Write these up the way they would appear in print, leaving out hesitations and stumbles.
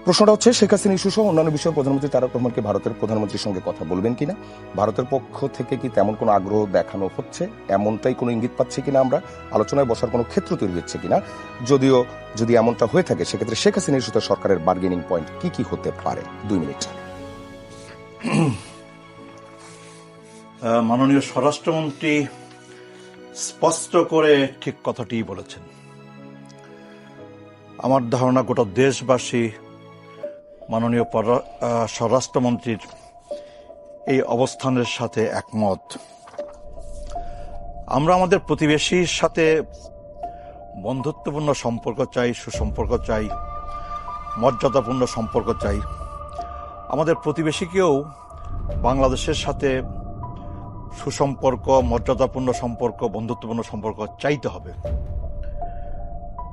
প্রশ্নটা হচ্ছে, শেখ হাসিনা ইস্যু সহ অন্যান্য বিষয়ে প্রধানমন্ত্রী তারেক রহমানকে ভারতের প্রধানমন্ত্রীর সঙ্গে কথা বলবেন কিনা, ভারতের পক্ষ থেকে কি তেমন কোনো আগ্রহ দেখানো হচ্ছে, এমনটাই কোনো ইঙ্গিত পাচ্ছি কিনা আমরা, আলোচনায় বসার কোনো ক্ষেত্র তৈরি হচ্ছে কিনা, যদিও যদি এমনটা হয়ে থাকে সেক্ষেত্রে শেখ হাসিনা ইস্যুতে সরকারের বার্গেনিং পয়েন্ট কি কি হতে পারে? 2 মিনিট। মাননীয় স্বরাষ্ট্রমন্ত্রী স্পষ্ট করে ঠিক কথাটি বলেছেন। আমার ধারণা গোটা দেশবাসী মাননীয় স্বরাষ্ট্রমন্ত্রীর এই অবস্থানের সাথে একমত। আমরা আমাদের প্রতিবেশীর সাথে বন্ধুত্বপূর্ণ সম্পর্ক চাই, সুসম্পর্ক চাই, মর্যাদাপূর্ণ সম্পর্ক চাই। আমাদের প্রতিবেশীকেও বাংলাদেশের সাথে সুসম্পর্ক, মর্যাদাপূর্ণ সম্পর্ক, বন্ধুত্বপূর্ণ সম্পর্ক চাইতে হবে।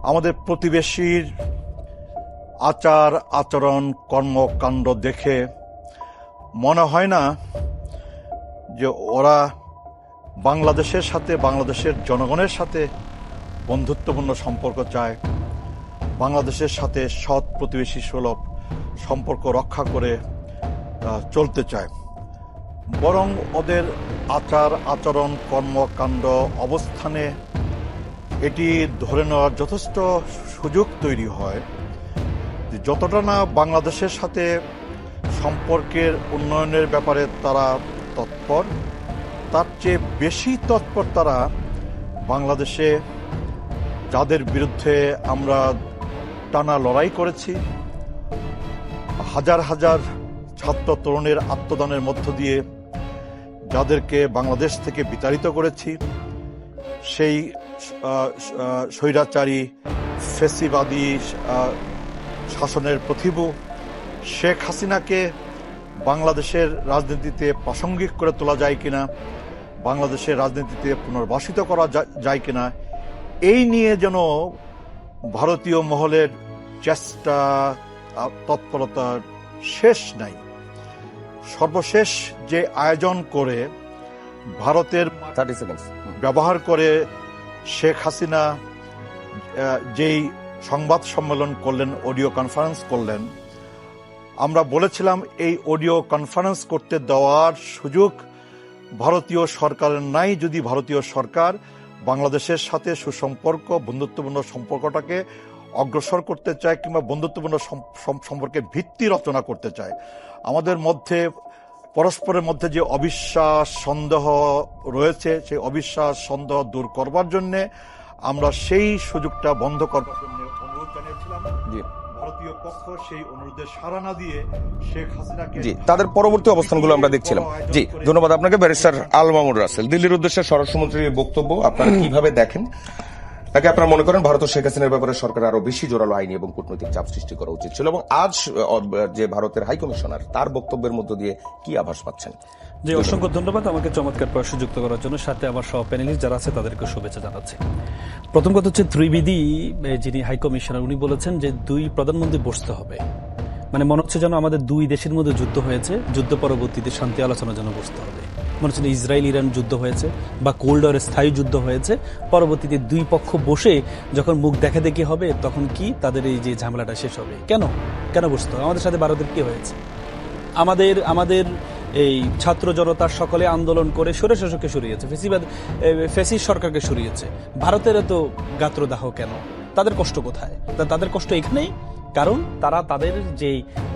আমাদের প্রতিবেশীর আচার আচরণ কর্মকাণ্ড দেখে মনে হয় না যে ওরা বাংলাদেশের সাথে, বাংলাদেশের জনগণের সাথে বন্ধুত্বপূর্ণ সম্পর্ক চায়, বাংলাদেশের সাথে সৎ প্রতিবেশী সুলভ সম্পর্ক রক্ষা করে চলতে চায়। বরং ওদের আচার আচরণ কর্মকাণ্ড অবস্থানে এটি ধরে নেওয়ার যথেষ্ট সুযোগ তৈরি হয় যে যতটা না বাংলাদেশের সাথে সম্পর্কের উন্নয়নের ব্যাপারে তারা তৎপর, তার চেয়ে বেশি তৎপর তারা বাংলাদেশে যাদের বিরুদ্ধে আমরা টানা লড়াই করেছি, হাজার হাজার ছাত্র তরুণের আত্মদানের মধ্য দিয়ে যাদেরকে বাংলাদেশ থেকে বিতাড়িত করেছি, সেই স্বৈরাচারী ফ্যাসিবাদী শাসনের প্রতিভূ শেখ হাসিনাকে বাংলাদেশের রাজনীতিতে প্রাসঙ্গিক করে তোলা যায় কিনা, বাংলাদেশের রাজনীতিতে পুনর্বাসিত করা যায় কিনা, এই নিয়ে যেন ভারতীয় মহলের চেষ্টা তৎপরতার শেষ নাই। সর্বশেষ যে আয়োজন করে ভারতের ব্যবহার করে শেখ হাসিনা যেই সংবাদ সম্মেলন করলেন, অডিও কনফারেন্স করলেন, আমরা বলেছিলাম এই অডিও কনফারেন্স করতে দেওয়ার সুযোগ ভারতীয় সরকারের নাই। যদি ভারতীয় সরকার বাংলাদেশের সাথে সুসম্পর্ক, বন্ধুত্বপূর্ণ সম্পর্কটাকে অগ্রসর করতে চায় কিংবা বন্ধুত্বপূর্ণ সম্পর্কের ভিত্তি রচনা করতে চায়, আমাদের মধ্যে পরস্পরের মধ্যে যে অবিশ্বাস সন্দেহ রয়েছে, সেই অবিশ্বাস সন্দেহ দূর করবার জন্য আমরা সেই সুযোগটা বন্ধ করবার জন্য অনুরোধ জানিয়েছিলাম। ভারতীয় পক্ষ সেই অনুরোধে সাড়া না দিয়ে শেখ হাসিনাকে তাদের পরবর্তী অবস্থানগুলো আমরা দেখছিলাম। জি, ধন্যবাদ আপনাকে ব্যারিস্টার আল মামুন রাসেল। দিল্লির উদ্দেশ্যে স্বরাষ্ট্রমন্ত্রীর বক্তব্য আপনারা কিভাবে দেখেন, নাকি আপনারা মনে করেন ভারত ও শেখ হাসিনার ব্যাপারে সরকার আরো বেশি জোরালো আইনি এবং কূটনৈতিক চাপ সৃষ্টি করা উচিত ছিল, এবং আজ যে ভারতের হাই কমিশনার তার বক্তব্যের মধ্য দিয়ে কি আভাস পাচ্ছেন? জি, অসংখ্য ধন্যবাদ আমাকে চমৎকার প্রশ্ন যুক্ত করার জন্য। সাথে আবার সহ প্যানেলিস্ট যারা আছে তাদেরকে শুভেচ্ছা জানাচ্ছি। প্রথম কথা হচ্ছে, ত্রিবেদী যিনি হাই কমিশনার উনি বলেছেন যে 2 প্রধানমন্ত্রী বসতে হবে। মানে মনে হচ্ছে যেন আমাদের 2 দেশের মধ্যে যুদ্ধ হয়েছে, যুদ্ধ পরবর্তীতে শান্তি আলোচনার জন্য বসতে হবে। মনে হচ্ছে ইসরায়েল ইরান যুদ্ধ হয়েছে বা কোল্ড ওয়ারের স্থায়ী যুদ্ধ হয়েছে, পরবর্তীতে 2 পক্ষ বসে যখন মুখ দেখাদেখি হবে তখন কি তাদের এই যে ঝামেলাটা শেষ হবে। কেন বসতে হবে? আমাদের সাথে ভারতের কি হয়েছে? আমাদের এই ছাত্র জনতার সকলে আন্দোলন করে স্বৈরশাসককে সরিয়েছে, ফ্যাসিস্ট সরকারকে সরিয়েছে। ভারতের এত গাত্রদাহ কেন? তাদের কষ্ট কোথায়? তাদের কষ্ট এখানেই, কারণ তারা তাদের যে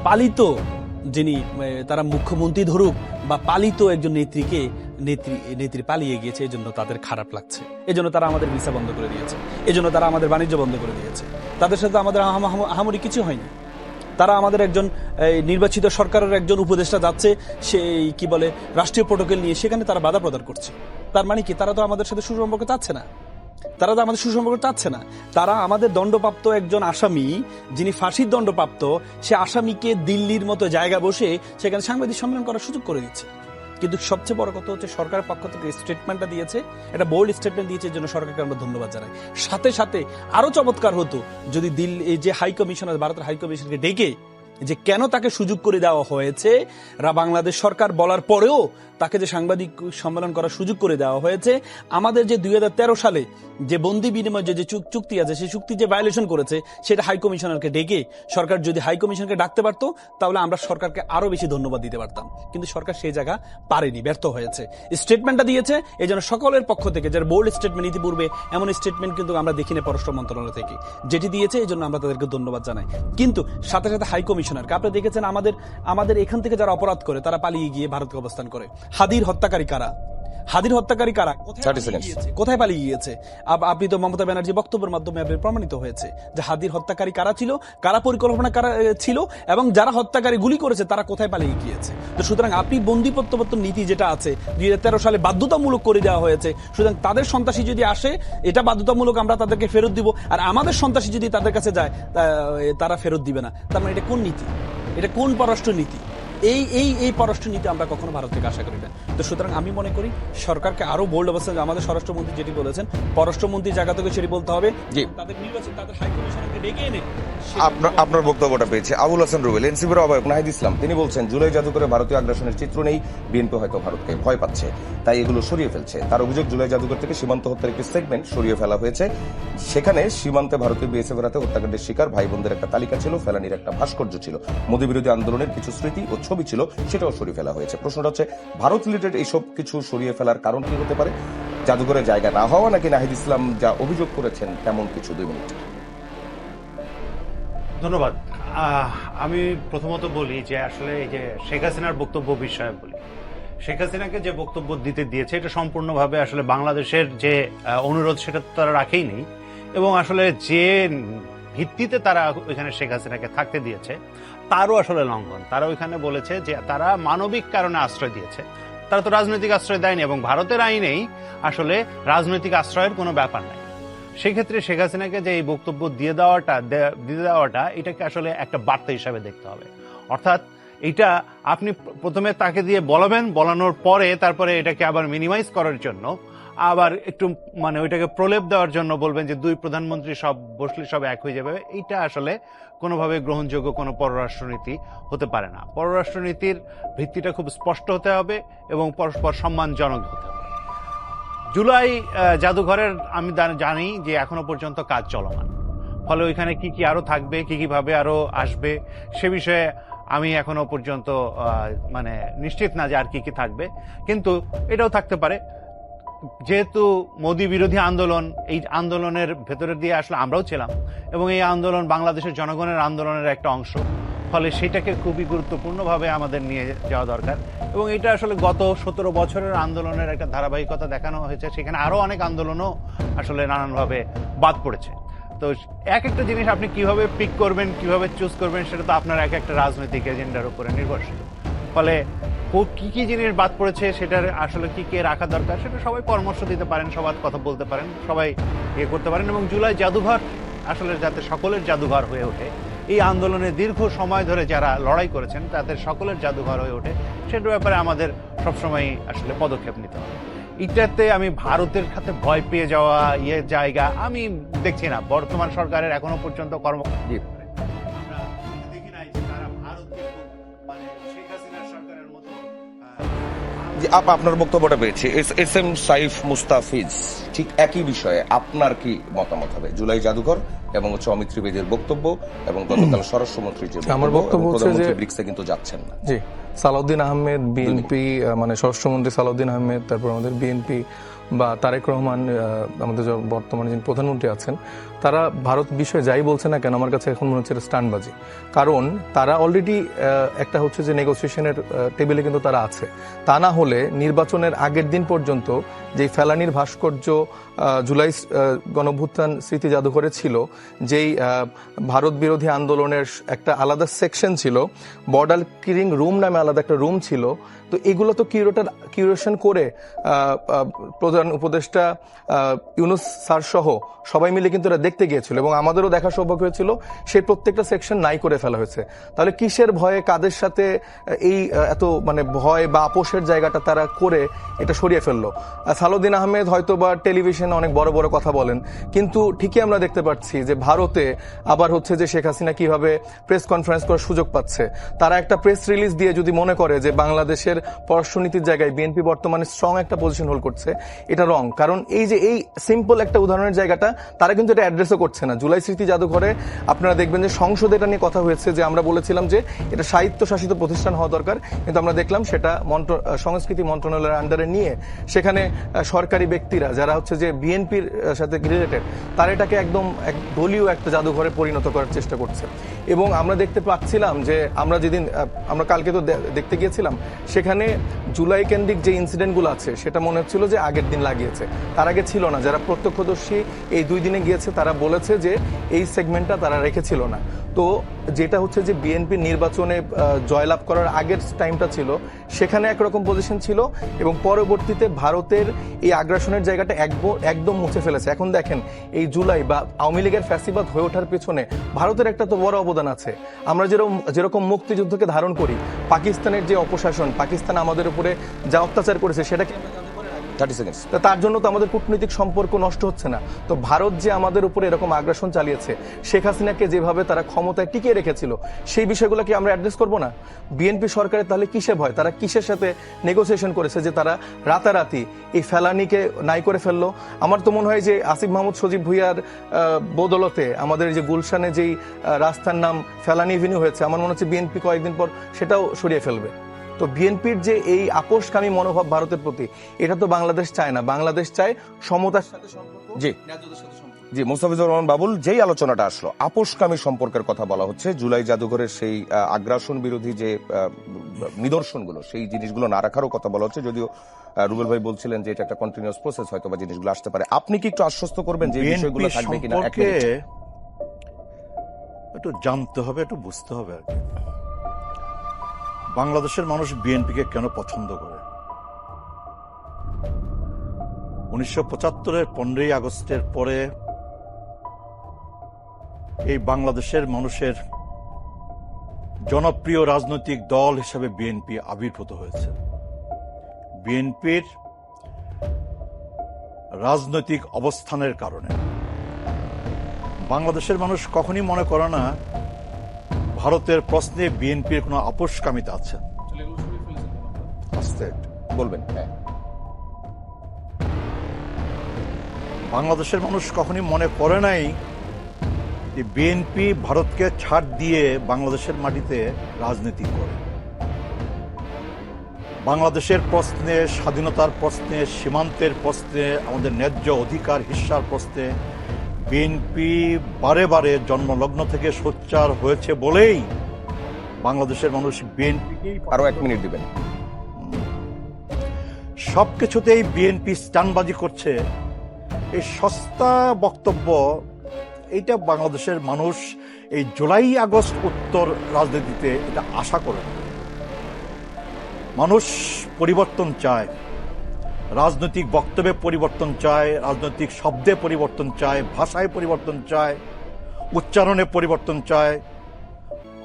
পালিত যিনি তারা মুখ্যমন্ত্রী ধরুক বা পালিত একজন নেত্রী পালিয়ে গিয়েছে, এই জন্য তাদের খারাপ লাগছে। এই জন্য তারা আমাদের ভিসা বন্ধ করে দিয়েছে, এই জন্য তারা আমাদের বাণিজ্য বন্ধ করে দিয়েছে। তাদের সাথে আমাদের আহামরি কিছু হয়নি। তারা আমাদের একজন নির্বাচিত সরকারের একজন উপদেষ্টা যাচ্ছে, সেই কি বলে রাষ্ট্রীয় প্রোটোকল নিয়ে, সেখানে তারা বাধা প্রদান করছে। তার মানে কি? তারা তো আমাদের সাথে সুসম্পর্ক চাচ্ছে না। তারা আমাদের দণ্ডপ্রাপ্ত একজন আসামি, যিনি ফাঁসির দণ্ডপ্রাপ্ত, সে আসামিকে দিল্লির মতো জায়গা বসে সেখানে সাংবাদিক সম্মেলন করার সুযোগ করে দিচ্ছে। কিন্তু সবচেয়ে বড় কথা হচ্ছে, সরকারের পক্ষ থেকে স্টেটমেন্টটা দিয়েছে, এটা বোল্ড স্টেটমেন্ট দিয়েছে, এর জন্য সরকারকে আমরা ধন্যবাদ জানাই। সাথে সাথে আরো চমৎকার হতো যদি দিল্লি যে হাই কমিশনার, ভারতের হাই কমিশনকে ডেকে যে কেন তাকে সুযোগ করে দেওয়া হয়েছে, বাংলাদেশ সরকার বলার পরেও তাকে যে সাংবাদিক সম্মেলন করার সুযোগ করে দেওয়া হয়েছে, আমাদের যে 2013 সালে যে বন্দি বিনিময় যে চুক্তি আছে, সেই চুক্তি যে ভায়োলেশন করেছে, সেটা হাই কমিশনারকে ডেকে সরকার যদি হাই কমিশনকে ডাকতে পারতো, তাহলে আমরা সরকারকে আরো বেশি ধন্যবাদ দিতে পারতাম। কিন্তু সরকার সেই জায়গা পারেনি, ব্যর্থ হয়েছে। স্টেটমেন্টটা দিয়েছে, এই জন্য সকলের পক্ষ থেকে যারা বোল্ড স্টেটমেন্ট, ইতিপূর্বে এমন স্টেটমেন্ট কিন্তু আমরা দেখিনি পররাষ্ট্র মন্ত্রণালয় থেকে, যেটি দিয়েছে, এই জন্য আমরা তাদেরকে ধন্যবাদ জানাই। কিন্তু সাথে সাথে হাই কমিশনারকে আপনি দেখেছেন, আমাদের এখান থেকে যারা অপরাধ করে তারা পালিয়ে গিয়ে ভারতকে অবস্থান করে। হাদির হত্যাকারী কারা? কোথায় পালিয়ে গিয়েছে? আপনি তো মমতা ব্যানার্জি বক্তব্যের মাধ্যমে প্রমাণিত হয়েছে যে হাদির হত্যাকারী কারা ছিল, কারা পরিকল্পনা ছিল, এবং যারা হত্যাকারী গুলি করেছে তারা কোথায় পালিয়ে গিয়েছে। তো সুতরাং আপনি বন্দি প্রত্যাবর্তন নীতি যেটা আছে 2013 সালে বাধ্যতামূলক করে দেওয়া হয়েছে, সুতরাং তাদের সন্ত্রাসী যদি আসে, এটা বাধ্যতামূলক, আমরা তাদেরকে ফেরত দিব, আর আমাদের সন্ত্রাসী যদি তাদের কাছে যায় তারা ফেরত দিবে না। তার মানে এটা কোন নীতি? এটা কোন পররাষ্ট্র নীতি? এই পররাষ্ট্র নীতি আমরা কখনো ভারত থেকে আশা করি না। তো সুতরাং আমি মনে করি সরকারকে আরো বোল্ড অবস্থান, আমাদের স্বরাষ্ট্রমন্ত্রী যেটি বলেছেন, পররাষ্ট্রমন্ত্রীর জায়গা থেকে সেটি বলতে হবে, তাদের নির্বাচন, তাদের হাই কমিশনারকে ডেকে এনে আপনার বক্তব্যটা পেয়েছে আবুল হাসান রুবেল, এনসিপির আহ্বায়ক নাহিদ ইসলাম, তিনি বলছেন জুলাই জাদুঘরে ভারতীয় আগ্রাসনের চিত্র নেই, বিএনপি হয়তো ভারতকে ভয় পাচ্ছে, তাই এগুলো সরিয়ে ফেলছে। তার অভিযোগ, জুলাই জাদুঘর থেকে সীমান্ত হত্যার একটি সেগমেন্ট সরিয়ে ফেলা হয়েছে, সেখানে সীমান্তে ভারতীয় বিএসএফ রাতে হত্যাকাণ্ডের শিকার ভাই বোনদের একটা তালিকা ছিল, ফেলানির একটা ভাস্কর্য ছিল, মোদী বিরোধী আন্দোলনের কিছু স্মৃতি ও ছবি ছিল, সেটাও সরিয়ে ফেলা হয়েছে। প্রশ্নটা হচ্ছে, ভারত রিলেটেড এইসব কিছু সরিয়ে ফেলার কারণ কি হতে পারে? জাদুঘরের জায়গা না হওয়া, নাকি নাহিদ ইসলাম যা অভিযোগ করেছেন তেমন কিছু? 2 মিনিট। ধন্যবাদ। আমি প্রথমত বলি যে আসলে এই যে শেখ হাসিনার বক্তব্য বিষয়ে বলি, শেখ হাসিনাকে যে বক্তব্য দিয়েছে এটা সম্পূর্ণভাবে আসলে বাংলাদেশের যে অনুরোধ সেটা তারা রাখেই নেই, এবং আসলে যে ভিত্তিতে তারা ওইখানে শেখ হাসিনাকে থাকতে দিয়েছে তারও আসলে লঙ্ঘন। তারা ওইখানে বলেছে যে তারা মানবিক কারণে আশ্রয় দিয়েছে, তারা তো রাজনৈতিক আশ্রয় দেয়নি, এবং ভারতের আইনেই আসলে রাজনৈতিক আশ্রয়ের কোনো ব্যাপার নাই। সেক্ষেত্রে শেখ হাসিনাকে যে এই বক্তব্য দিয়ে দেওয়াটা এটাকে আসলে একটা বার্তা হিসাবে দেখতে হবে। অর্থাৎ এটা আপনি প্রথমে তাকে দিয়ে বলানোর পরে তারপরে এটাকে আবার মিনিমাইজ করার জন্য আবার একটু মানে ওইটাকে প্রলেপ দেওয়ার জন্য বলবেন যে 2 প্রধানমন্ত্রী সব বসলে সব এক হয়ে যাবে, এইটা আসলে কোনোভাবে গ্রহণযোগ্য কোনো পররাষ্ট্রনীতি হতে পারে না। পররাষ্ট্রনীতির ভিত্তিটা খুব স্পষ্ট হতে হবে এবং পরস্পর সম্মানজনক হতে হবে। জুলাই জাদুঘরের আমি জানি যে এখনো পর্যন্ত কাজ চলমান, ফলে ওইখানে কি কি আরো থাকবে, কি কিভাবে আরো আসবে সে বিষয়ে আমি এখনো পর্যন্ত মানে নিশ্চিত না যে আর কি কি থাকবে। কিন্তু এটাও থাকতে পারে, যেহেতু মোদী বিরোধী আন্দোলন, এই আন্দোলনের ভেতরে দিয়ে আসলে আমরাও ছিলাম, এবং এই আন্দোলন বাংলাদেশের জনগণের আন্দোলনের একটা অংশ, ফলে সেটাকে খুবই গুরুত্বপূর্ণভাবে আমাদের নিয়ে যাওয়া দরকার। এবং এটা আসলে গত 17 বছরের আন্দোলনের একটা ধারাবাহিকতা দেখানো হয়েছে, সেখানে আরো অনেক আন্দোলনও আসলে নানানভাবে বাদ পড়েছে। তো এক একটা জিনিস আপনি কিভাবে পিক করবেন, কিভাবে চুজ করবেন, সেটা তো আপনার এক একটা রাজনৈতিক এজেন্ডার উপরে নির্ভরশীল। ফলে কি কি জিনিস বাদ পড়েছে, সেটার আসলে কি কে রাখা দরকার, সেটা সবাই পরামর্শ দিতে পারেন, সবার কথা বলতে পারেন, সবাই করতে পারেন। এবং জুলাই জাদুঘর আসলে যাতে সকলের জাদুঘর হয়ে ওঠে, এই আন্দোলনে দীর্ঘ সময় ধরে যারা লড়াই করেছেন তাদের সকলের জাদুঘর হয়ে ওঠে, সেটার ব্যাপারে আমাদের সবসময় আসলে পদক্ষেপ নিতে হবে। এটাতে আমি ভারতের সাথে ভয় পেয়ে যাওয়া জায়গা আমি দেখছি না। বর্তমান সরকারের এখনো পর্যন্ত কর্মকাণ্ড আপনার বক্তব্যটা পেয়েছি। এস এম সাইফ মুস্তাফিজ, ঠিক একই বিষয়ে আপনার কি মতামত হবে? জুলাই জাদুঘর এবং অমিত ত্রিবেদীর বক্তব্য এবং গতকাল স্বরাষ্ট্রমন্ত্রী যে আমার বক্তব্য হচ্ছে যে ব্রিক্সে কিন্তু যাচ্ছেন না। জি, সালাউদ্দিন আহমেদ বিএনপি, মানে স্বরাষ্ট্রমন্ত্রী সালাউদ্দিন আহমেদ, তারপর আমাদের বিএনপি বা তারেক রহমান, আমাদের বর্তমানে যিনি প্রধানমন্ত্রী আছেন, তারা ভারত বিষয়ে যাই বলছে না কেন, আমার কাছে এখন মনে হচ্ছে স্টান্টবাজি। কারণ তারা অলরেডি একটা হচ্ছে যে নেগোসিয়েশনের টেবিলে কিন্তু তারা আছে। তা না হলে নির্বাচনের আগের দিন পর্যন্ত যেই ফেলানির ভাস্কর্য জুলাই গণঅভ্যুত্থান স্মৃতি জাদুঘরে ছিল, যেই ভারত বিরোধী আন্দোলনের একটা আলাদা সেকশন ছিল, বর্ডার ক্লিয়ারিং রুম নামে আলাদা একটা রুম ছিল, তো এগুলো তো কিউরেশন করে প্রধান উপদেষ্টা ইউনুস স্যার সহ সবাই মিলে কিন্তু এটা দেখতে গিয়েছিল এবং আমাদেরও দেখা সৌভাগ্য হয়েছিল সেই প্রত্যেকটা সেকশন নাই করে ফেলা হয়েছে। তাহলে কিসের ভয়ে, কাদের সাথে এই এত মানে ভয় বা আপোষের জায়গাটা তারা করে এটা সরিয়ে ফেললো? সালাউদ্দিন আহমেদ হয়তো বা টেলিভিশনে অনেক বড় বড় কথা বলেন, কিন্তু ঠিকই আমরা দেখতে পাচ্ছি যে ভারতে আবার হচ্ছে যে শেখ হাসিনা কিভাবে প্রেস কনফারেন্স করার সুযোগ পাচ্ছে। তারা একটা প্রেস রিলিজ দিয়ে যদি মনে করে যে বাংলাদেশের পররাষ্ট্রনীতির জায়গায় বিএনপি বর্তমানে স্ট্রং একটা পজিশন হোল্ড করছে, এটা রং। কারণ এই যে এই সিম্পল একটা উদাহরণের জায়গাটা তারা কিন্তু এটা অ্যাড্রেসও করছে না। জুলাই স্মৃতি জাদুঘরে আপনারা দেখবেন যে সংসদে এটা নিয়ে কথা হয়েছে, যে আমরা বলেছিলাম যে এটা স্বায়ত্তশাসিত প্রতিষ্ঠান হওয়া দরকার, কিন্তু আমরা দেখলাম সেটা সংস্কৃতি মন্ত্রণালয়ের আন্ডারে নিয়ে সেখানে সরকারি ব্যক্তিরা যারা হচ্ছে যে বিএনপির সাথে রিলেটেড, তারা এটাকে একদম দলীয় একটা জাদুঘরে পরিণত করার চেষ্টা করছে। এবং আমরা দেখতে পাচ্ছিলাম যে আমরা যেদিন আমরা কালকে তো দেখতে গিয়েছিলাম, সেখানে জুলাই কেন্দ্রিক যে ইনসিডেন্টগুলো আছে সেটা মনে হচ্ছিল যে আগের দিন লাগিয়েছে, তার আগে ছিল না। যারা প্রত্যক্ষদর্শী এই 2 দিনে গিয়েছে তারা বলেছে যে এই সেগমেন্টটা তারা রেখেছিল না। তো যেটা হচ্ছে যে বিএনপি নির্বাচনে জয়লাভ করার আগের টাইমটা ছিল, সেখানে একরকম পজিশন ছিল এবং পরবর্তীতে ভারতের এই আগ্রাসনের জায়গাটা একদম মুছে ফেলেছে। এখন দেখেন এই জুলাই বা আওয়ামী লীগের ফ্যাসিবাদ হয়ে ওঠার পেছনে ভারতের একটা তো বড় অবদান আছে। আমরা যেরকম মুক্তিযুদ্ধকে ধারণ করি, পাকিস্তানের যে অপশাসন, পাকিস্তান আমাদের উপরে যা অত্যাচার করেছে সেটাকে 30 সেকেন্ডস। তার জন্য তো আমাদের কূটনৈতিক সম্পর্ক নষ্ট হচ্ছে না। তো ভারত যে আমাদের উপরে এরকম আগ্রাসন চালিয়েছে, শেখ হাসিনাকে যেভাবে তারা ক্ষমতায় টিকিয়ে রেখেছিল, সেই বিষয়গুলোকে আমরা অ্যাড্রেস করব না? বিএনপি সরকারের তাহলে কিসে ভয়? তারা কিসের সাথে নেগোসিয়েশন করেছে যে তারা রাতারাতি এই ফেলানিকে নাই করে ফেললো? আমার তো মনে হয় যে আসিফ মাহমুদ সজীব ভুইয়ার বদলতে আমাদের যে গুলশানে যেই রাস্তার নাম ফেলানি এভিনিউ হয়েছে, আমার মনে হচ্ছে বিএনপি কয়েকদিন পর সেটাও সরিয়ে ফেলবে। তো বিএনপির যে এই আপোষকামী মনোভাব ভারতের প্রতি, এটা তো বাংলাদেশ চায় না। বাংলাদেশ চায় সমতার সাথে সম্পর্ক, জি ন্যায্যতার সাথে সম্পর্ক। জি, মোস্তাফিজুর রহমান বাবুল, যেই আলোচনাটা আসলো আপোষকামী সম্পর্কের কথা বলা হচ্ছে, জুলাই জাদুঘরের সেই আগ্রাসন বিরোধী যে নিদর্শনগুলো, সেই জিনিসগুলো না রাখারও কথা বলা হচ্ছে। যদিও রুবেল ভাই বলছিলেন যে এটা একটা কন্টিনিউয়াস প্রসেস, হয়তো বা জিনিসগুলো আসতে পারে। আপনি কি একটু আশ্বস্ত করবেন যে এই বিষয়গুলো থাকবে কিনা? একটু জানতে হবে, একটু বুঝতে হবে আর কি। বাংলাদেশের মানুষ বিএনপিকে কেন পছন্দ করে? 1975-এর 15ই আগস্টের পরে এই বাংলাদেশের মানুষের জনপ্রিয় রাজনৈতিক দল হিসেবে বিএনপি আবির্ভূত হয়েছে। বিএনপির রাজনৈতিক অবস্থানের কারণে বাংলাদেশের মানুষ কখনই মনে করে না ভারতের প্রশ্নে বিএনপির কোনো আপোষকামিতা আছে। আস্তে বলবেন। হ্যাঁ, বাংলাদেশের মানুষ কখনই মনে করে নাই যে বিএনপি ভারতকে ছাড় দিয়ে বাংলাদেশের মাটিতে রাজনীতি করে। বাংলাদেশের প্রশ্নে, স্বাধীনতার প্রশ্নে, সীমান্তের প্রশ্নে, আমাদের ন্যায্য অধিকার হিস্যার প্রশ্নে বিএনপি বারে বারে জন্মলগ্ন থেকে সোচ্চার হয়েছে বলেই বাংলাদেশের মানুষ বিএনপিকেই আরো 1 মিনিট দিবেন। সবকিছুতেই বিএনপি স্টানবাজি করছে, এই সস্তা বক্তব্য, এইটা বাংলাদেশের মানুষ এই জুলাই আগস্ট উত্তর রাজনীতিতে এটা আশা করে না। মানুষ পরিবর্তন চায়, রাজনৈতিক বক্তব্যে পরিবর্তন চায়, রাজনৈতিক শব্দে পরিবর্তন চায়, ভাষায় পরিবর্তন চায়, উচ্চারণে পরিবর্তন চায়,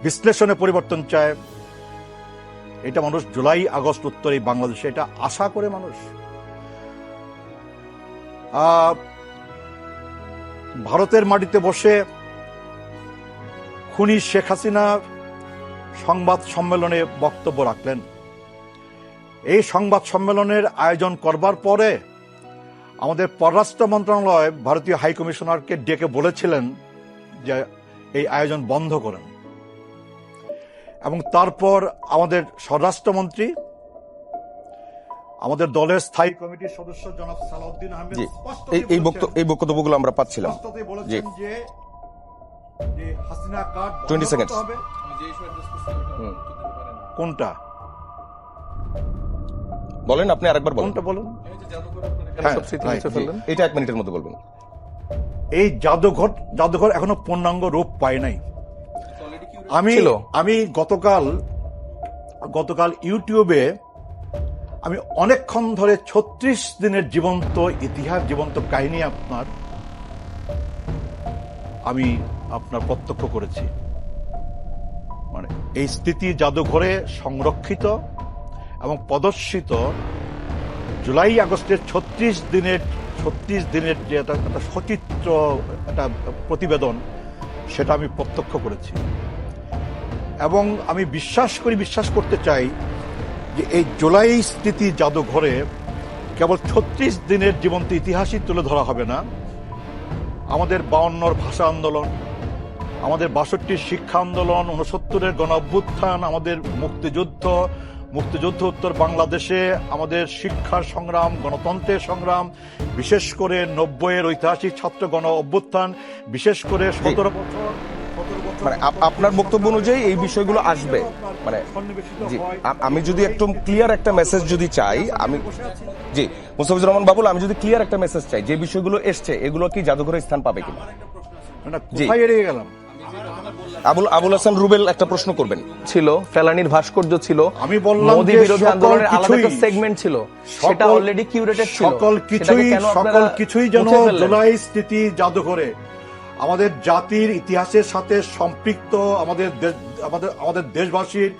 বিশ্লেষণে পরিবর্তন চায়। এটা মানুষ জুলাই আগস্ট উত্তর এই বাংলাদেশে এটা আশা করে মানুষ। ভারতের মাটিতে বসে খুনি শেখ হাসিনা সংবাদ সম্মেলনে বক্তব্য রাখলেন। এই সংবাদ সম্মেলনের আয়োজন করবার পরে আমাদের পররাষ্ট্র মন্ত্রণালয় ভারতীয় হাই কমিশনারকে ডেকে বলেছিলেন যে এই আয়োজন বন্ধ করেন, এবং তারপর আমাদের স্বরাষ্ট্রমন্ত্রী, আমাদের দলের স্থায়ী কমিটির সদস্য জনাব সালাউদ্দিন আহমেদ এই বক্তব্যগুলো আমরা পাচ্ছিলাম। বলেছেন যে হাসিনা কার্ড 20 সেকেন্ড হবে। কোনটা বলেন আপনি? আরেকবার বলেন। কোনটা বলুন? এটা 1 মিনিটের মধ্যে বলবেন। এই জাদুঘর এখনো পূর্ণাঙ্গ রূপ পায় নাই। আমি গতকাল ইউটিউবে আমি অনেকক্ষণ ধরে 36 দিনের জীবন্ত ইতিহাস, জীবন্ত কাহিনী আমি আপনার প্রত্যক্ষ করেছি। মানে এই স্মৃতি জাদুঘরে সংরক্ষিত এবং প্রদর্শিত জুলাই আগস্টের 36 দিনের যে একটা সচিত্র একটা প্রতিবেদন, সেটা আমি প্রত্যক্ষ করেছি। এবং আমি বিশ্বাস করতে চাই যে এই জুলাই স্মৃতি জাদুঘরে কেবল 36 দিনের জীবন্ত ইতিহাসই তুলে ধরা হবে না, আমাদের 52 ভাষা আন্দোলন, আমাদের 62 শিক্ষা আন্দোলন, 69 গণ অভ্যুত্থান, আমাদের মুক্তিযুদ্ধ উত্তর বাংলাদেশে আমাদের শিক্ষার সংগ্রাম, গণতন্ত্রের সংগ্রাম, বিশেষ করে 90-এর ঐতিহাসিক ছাত্র গণ অভ্যুত্থান, বিশেষ করে 17 বছর মানে আপনার বক্তব্য অনুযায়ী এই বিষয়গুলো আসবে। মানে জি, আমি যদি একটু ক্লিয়ার একটা মেসেজ যদি চাই, আমি জি মুস্তাফিজুর রহমান বাবুল, আমি যদি ক্লিয়ার একটা মেসেজ চাই, যে বিষয়গুলো এসছে এগুলো কি জাদুঘরে স্থান পাবে কিনা? কোথায় এড়িয়ে গেলাম? আবুল হাসান রুবেল একটা প্রশ্ন করবেন। ছিল ফেলানির ভাস্কর্য ছিল, আমি বললাম মোদি যে বিরোধী সকল আন্দোলনের আলাদা একটা কিছুই- সেগমেন্ট ছিল, সেটা অলরেডি কিউরেটেড ছিল। সকল কিছুই যেন জুলাই স্মৃতি জাদুঘরে আমাদের জাতির ইতিহাসের সাথে সম্পৃক্ত, আমাদের দেশবাসীর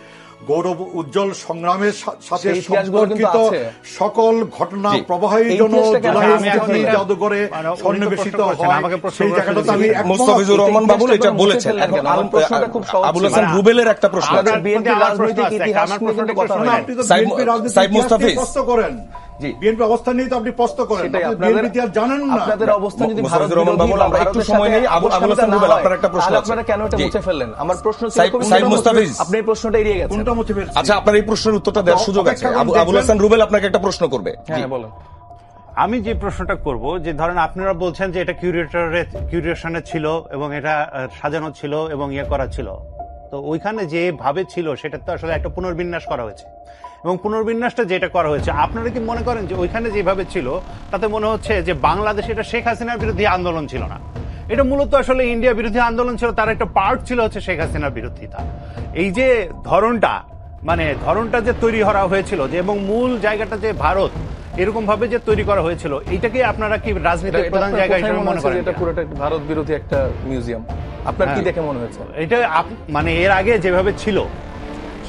গৌরব উজ্জ্বল সংগ্রামের সাথে সেই ইতিহাসগুলো কিন্তু সম্পর্কিত আছে। সকল ঘটনা প্রবাহী এই যেন ইতিহাসটা কেন? জুলাই আমি স্মৃতি এখন জাদুঘরে সন্নিবেশিত হয়, আমাকে প্রশ্ন সেই করেছেন। জায়গাটাতে আমি একমত। মুস্তাফিজুর রহমান বাবুল এটা বলেছেন। এখন আমার প্রশ্নটা খুব সহজ আবুল ছিল। হাসান রুবেলের একটা প্রশ্ন আছে। আপনাদের বিএনপি আমার রাজনৈতিক প্রশ্ন আছে, ইতিহাস আমার নিয়ে কিন্তু প্রশ্নটা কথা একটু হয়। আপনি তো সাইদ বিএনপি রাজনীতির সাইদ ইতিহাস নিয়ে মুস্তাফিজ। প্রশ্ন করেন, জি। বিএনপি অবস্থান নিয়ে তো আপনি প্রশ্ন করেন, সেটাই আপনি আপনাদের বিএনপি ইতিহাস জানেন না। আপনাদের অবস্থান যদি ভারত মুস্তাফিজুর রহমান বিরোধী বাবুল, বা আমরা একটু ভারতের সময় সাথে নেই। আবুল আপোষ হাসান না রুবেল, হয়, আপনার একটা প্রশ্ন তাহলে আছে। আপনারা কেন এটা জি। মুছে ফেললেন? আমার প্রশ্ন ছিল সাইদ- কোন সাইদ জায়গায় মুস্তাফিজ। আপনি এই প্রশ্নটা এড়িয়ে গেছেন। কোনটা মুছে ফেলছি? আচ্ছা, আপনার এই প্রশ্নের উত্তরটা দেওয়ার সুযোগ আছে। অপেক্ষা করুন, আবুল হাসান রুবেল আপনাকে একটা প্রশ্ন করবে। জি। হ্যাঁ বলেন। আমি যে প্রশ্নটা করব, যে ধরেন আপনারা বলছেন যে এটা কিউরেশনে ছিল এবং এটা সাজানো ছিল এবং ইয়ে করা ছিল, তো ওইখানে যে ভাবে ছিল সেটা তো আসলে একটা পুনর্বিন্যাস করা হয়েছে, এবং পুনর্বিন্যাসটা যেটা করা হয়েছে, আপনারা কি মনে করেন যে ওইখানে যেভাবে ছিল তাতে মনে হচ্ছে যে বাংলাদেশ এটা শেখ হাসিনার বিরোধী আন্দোলন ছিল না, এটা মূলত আসলে ইন্ডিয়া বিরোধী আন্দোলন ছিল, তার একটা পার্ট ছিল হচ্ছে শেখ হাসিনার বিরোধিতা। এই যে ধরনটা যে তৈরি করা হয়েছিল, যে এবং মূল জায়গাটা যে ভারত, এরকম ভাবে যে তৈরি করা হয়েছিল, এইটাকে আপনারা কি রাজনীতির এটা প্রধান আপনার জায়গা কোথায় হিসেবে মনে মনে হচ্ছে করেন যে এটা কিনা? পুরোটা ভারত বিরোধী একটা মিউজিয়াম? আপনার কি হ্যাঁ। দেখে মনে হয়েছে? এটা মানে এর আগে যেভাবে ছিল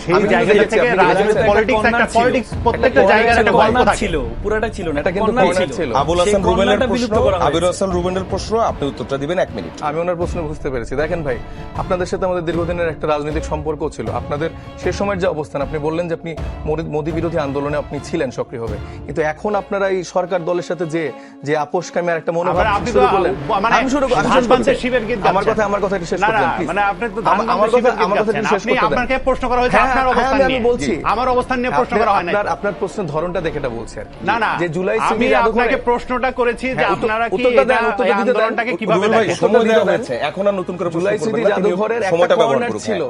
সেই আমি কিন্তু জায়গাটা দেখেছি, থেকে আপনি রাজনীতি দেখেছেন, পলিটিক্স প্রত্যেকটা জায়গার একটা গল্প থাকে। ছিল, পুরাটা ছিল না, এটা কিন্তু কর্নার corner ছিল। আবুল সেই হাসান রুবেলের কর্নারটা প্রশ্ন, বিলুপ্ত করা হয়েছে। আবির হাসান রুবেলের প্রশ্ন, আপনি উত্তরটা দিবেন 1 মিনিট। আমি ওনার প্রশ্ন বুঝতে পেরেছি। দেখেন ভাই, আপনাদের সাথে আমাদের দীর্ঘদিনের একটা রাজনৈতিক সম্পর্ক ছিল। আপনাদের সে সময়ের যে অবস্থান, আপনি বললেন যে আপনি মোদি বিরোধী আন্দোলনে আপনি ছিলেন সক্রিয়ভাবে, কিন্তু এখন আপনারা এই সরকার দলের সাথে যে আপোষকামী আর একটা মনোভাব আপনি তো শুরু করলেন। মানে আমি শুরু আমি ধান শেষ বানতে করছি। শিবের গীত আমার গাচ্ছেন। কথা একটু শেষ না, করতে না, দেন, please। মানে আপনি তো ধান আমার বানতে শিবের গীত কথা গাচ্ছেন। একটু শেষ আপনি করতে দেন। আপনাকে প্রশ্ন করা হয়েছে হ্যাঁ, আপনার হ্যাঁ, অবস্থান আমি নিয়ে। বলছি। আমার অবস্থান নিয়ে প্রশ্ন করা হয় না। আপনার প্রশ্নের ধরনটা দেখে এটা বলছি আর কি। না, না, যে জুলাই আমি স্মৃতি জাদুঘরে- আপনাকে প্রশ্নটা করেছি যে হ্যাঁ, আপনারা কি উত্তরটা দেন, এটা- উত্তরটা এই দিতে দেন। আন্দোলনটাকে কিভাবে রুবেল ভাই, দেখেন? সময় দেওয়া দিতে দেন। হয়েছে, এখন আর নতুন করে প্রশ্ন জুলাই করবেন স্মৃতি না, তিনি জাদুঘরের একটা সময়টা ব্যবহার কর্নার করুন। ছিল।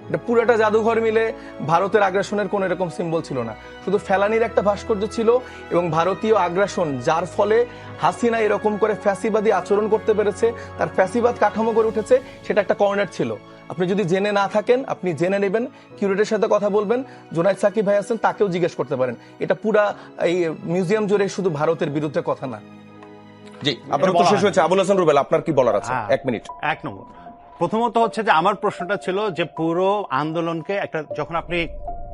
এটা পুরোটা জাদুঘর মিলে ভারতের আগ্রাসনের কোন এরকম সিম্বল ছিল না, শুধু ফেলানির একটা ভাস্কর্য ছিল এবং ভারতীয় আগ্রাসন, যার ফলে হাসিনা এরকম করে ফ্যাসিবাদী আচরণ করতে পেরেছে, তার ফ্যাসিবাদ কাঠামো করে উঠেছে, সেটা একটা কর্নার ছিল। আপনি যদি জেনে না থাকেন, আপনি জেনে নেবেন, কিউরেটের সাথে কথা বলবেন, জোনায়েদ সাকিব ভাই আছেন, তাকেও জিজ্ঞেস করতে পারেন। এটা পুরা এই মিউজিয়াম জুড়ে শুধু ভারতের বিরুদ্ধে কথা না। জি, আপনার উত্তর শেষ হয়েছে। আবুল হাসান রুবেল, আপনার কি বলার আছে? হ্যাঁ, 1 মিনিট। 1 নম্বর, প্রথমত হচ্ছে যে আমার প্রশ্নটা ছিল যে পুরো আন্দোলনকে একটা, যখন আপনি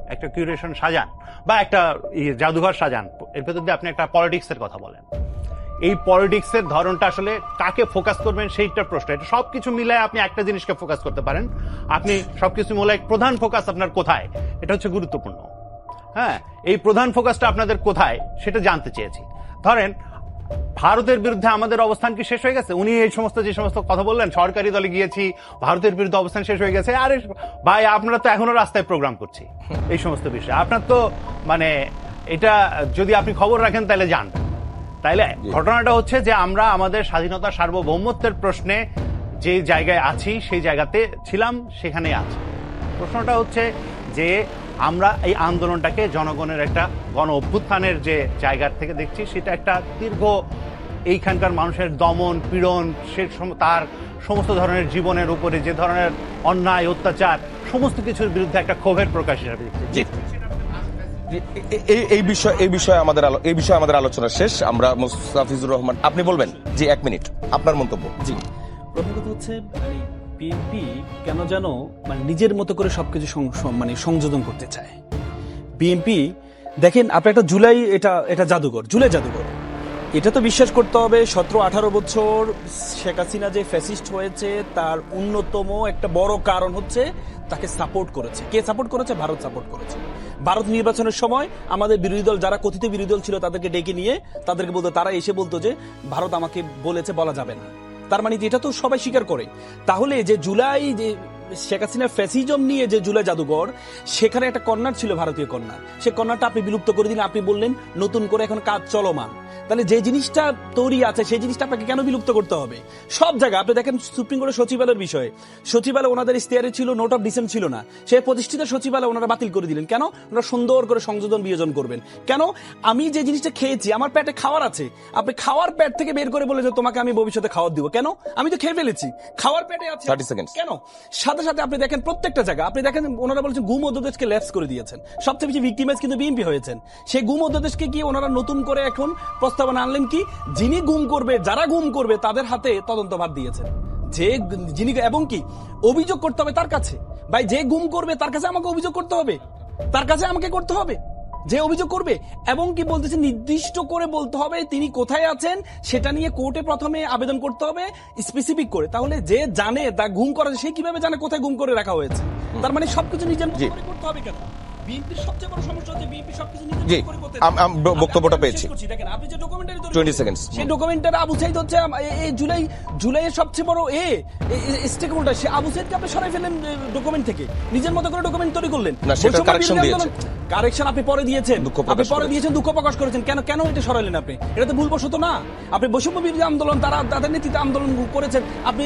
একটা কিউরেশন সাজান বা একটা জাদুঘর সাজান, এর ভেতর দিয়ে আপনি একটা পলিটিক্সের কথা বলেন, এই পলিটিক্সের ধরনটা আসলে কাকে ফোকাস করবেন সেইটা প্রশ্ন। এটা সবকিছু মিলায় আপনি একটা জিনিসকে ফোকাস করতে পারেন, আপনি সবকিছু মিলায় প্রধান ফোকাস আপনার কোথায়, এটা হচ্ছে গুরুত্বপূর্ণ। হ্যাঁ, এই প্রধান ফোকাসটা আপনাদের কোথায় সেটা জানতে চেয়েছি। ধরেন ভারতের বিরুদ্ধে আমাদের অবস্থান কি শেষ হয়ে গেছে? উনি এই সমস্ত যে সমস্ত কথা বললেন, সরকারি দলে গিয়েছি, ভারতের বিরুদ্ধে অবস্থান শেষ হয়ে গেছে, আরে ভাই আপনারা তো এখনো রাস্তায় প্রোগ্রাম করছি এই সমস্ত বিষয়। আপনার তো মানে এটা যদি আপনি খবর রাখেন তাহলে জানবেন। তাইলে ঘটনাটা হচ্ছে যে আমরা আমাদের স্বাধীনতা সার্বভৌমত্বের প্রশ্নে যে জায়গায় আছি সেই জায়গাতে ছিলাম, সেখানেই আছি। প্রশ্নটা হচ্ছে যে আমরা এই আন্দোলনটাকে জনগণের একটা গণ অভ্যুত্থানের যে জায়গার থেকে দেখছি, সেটা একটা দীর্ঘ এইখানকার মানুষের দমন পীড়ন, তার সমস্ত ধরনের জীবনের উপরে যে ধরনের অন্যায় অত্যাচার, সমস্ত কিছুর বিরুদ্ধে একটা ক্ষোভের প্রকাশ হিসাবে দেখছি। এই বিষয়ে আমাদের আলোচনা শেষ। আমরা মুস্তাফিজুর রহমান, আপনি বলবেন? জি, 1 মিনিট আপনার মন্তব্য। জি, প্রথম কথা হচ্ছে বিএনপি কেন যেন নিজের মতো করে সবকিছু সংযোজন করতে চায়। বিএনপি দেখেন, আপনি একটা জুলাই, এটা জাদুঘর, জুলাই জাদুঘর। এটা তো বিশ্বাস করতে হবে 17-18 বছর শেখ হাসিনা যে ফ্যাসিস্ট হয়েছে তার অন্যতম একটা বড় কারণ হচ্ছে তাকে সাপোর্ট করেছে। কে সাপোর্ট করেছে? ভারত সাপোর্ট করেছে। ভারত নির্বাচনের সময় আমাদের বিরোধী দল, যারা কথিত বিরোধী দল ছিল, তাদেরকে ডেকে নিয়ে তাদেরকে বলতো, তারা এসে বলতো যে ভারত আমাকে বলেছে, বলা যাবে না। তার মানে এটা তো সবাই স্বীকার করে। তাহলে যে জুলাই, যে শেখ হাসিনার ফ্যাসিজম নিয়ে যে জুলাই জাদুঘর, সেখানে একটা কর্নার ছিল ভারতীয় কর্নার। সে কর্নারটা আপনি বিলুপ্ত করে দিলেন। আপনি বললেন নতুন করে এখন কাজ চলমান। তাহলে যে জিনিসটা তৈরি আছে সেই জিনিসটা আপনাকে কেন বিলুপ্ত করতে হবে? সব জায়গায় আপনি দেখেন, সুপ্রিম কোর্টের সচিবালয়ের বিষয়ে, সচিবালয় ওনাদের ইশতেহারে ছিল নোট অফ ডিসেন্ট ছিল না, সে প্রতিষ্ঠিত সচিবালয় ওনারা বাতিল করে দিলেন। কেন? ওনারা সুন্দর করে সংযোজন বিয়োজন করবেন। কেন? আমি যে জিনিসটা খেয়েছি, আমার পেটে খাওয়ার আছে, আপনি খাওয়ার পেট থেকে বের করে বলে যে তোমাকে আমি ভবিষ্যতে খাওয়ার দিব। কেন? আমি তো খেয়ে ফেলেছি, খাওয়ার পেটে আছে। 30 সেকেন্ড। কেন? সাথে সাথে আপনি দেখেন প্রত্যেকটা জায়গা, আপনি দেখেন ওনারা বলছেন গুম অধ্যাদেশকে ল্যাপস করে দিয়েছেন। সবচেয়ে বেশি ভিক্টিমাইজ কিন্তু বিএনপি হয়েছেন। সেই গুম অধ্যাদেশকে কি ওনারা নতুন করে এখন প্রস্তাবনা আনলেন কি, যিনি গুম করবে, যারা গুম করবে তাদের হাতে তদন্তভার দিয়েছেন। যিনি, এবং কি অভিযোগ করতে হবে তার কাছে। ভাই, যে গুম করবে তার কাছে আমাকে অভিযোগ করতে হবে, তার কাছে আমাকে করতে হবে যে অভিযোগ করবে। এবং কি বলতেছে, নির্দিষ্ট করে বলতে হবে তিনি কোথায় আছেন, সেটা নিয়ে কোর্টে প্রথমে আবেদন করতে হবে স্পেসিফিক করে। তাহলে যে জানে তা গুম করা, সে কিভাবে জানে কোথায় গুম করে রাখা হয়েছে? তার মানে সবকিছু নিজের মতো করে করতে হবে। কেন? বিএনপির সবচেয়ে বড় সমস্যা হচ্ছে বিএনপি সবকিছু নিজের মতো করে করতে চায়। বক্তব্যটা পেয়েছি। দেখেন, আপনি যে ডকুমেন্টারি 20 seconds। সেই ডকুমেন্টারি আবু সাইদ হচ্ছে এই জুলাইয়ের সবচেয়ে বড় স্টেক হোল্ডার। সে আবু সাইদকে আপনি সরাই ফেলেন ডকুমেন্ট থেকে, নিজের মতো করে ডকুমেন্ট তৈরি করলেন। না, সেটা কারেকশন দিয়েছে। কারেকশন আপনি পরে দিয়েছেন, আপনি পরে দিয়েছেন, দুঃখ প্রকাশ করেছেন। কেন এটা সরাইলেন আপনি? এটা তো ভুলবশত না। আপনি বৈষম্য বিরোধী আন্দোলন, তাদের নেতৃত্বে আন্দোলন করেছেন, আপনি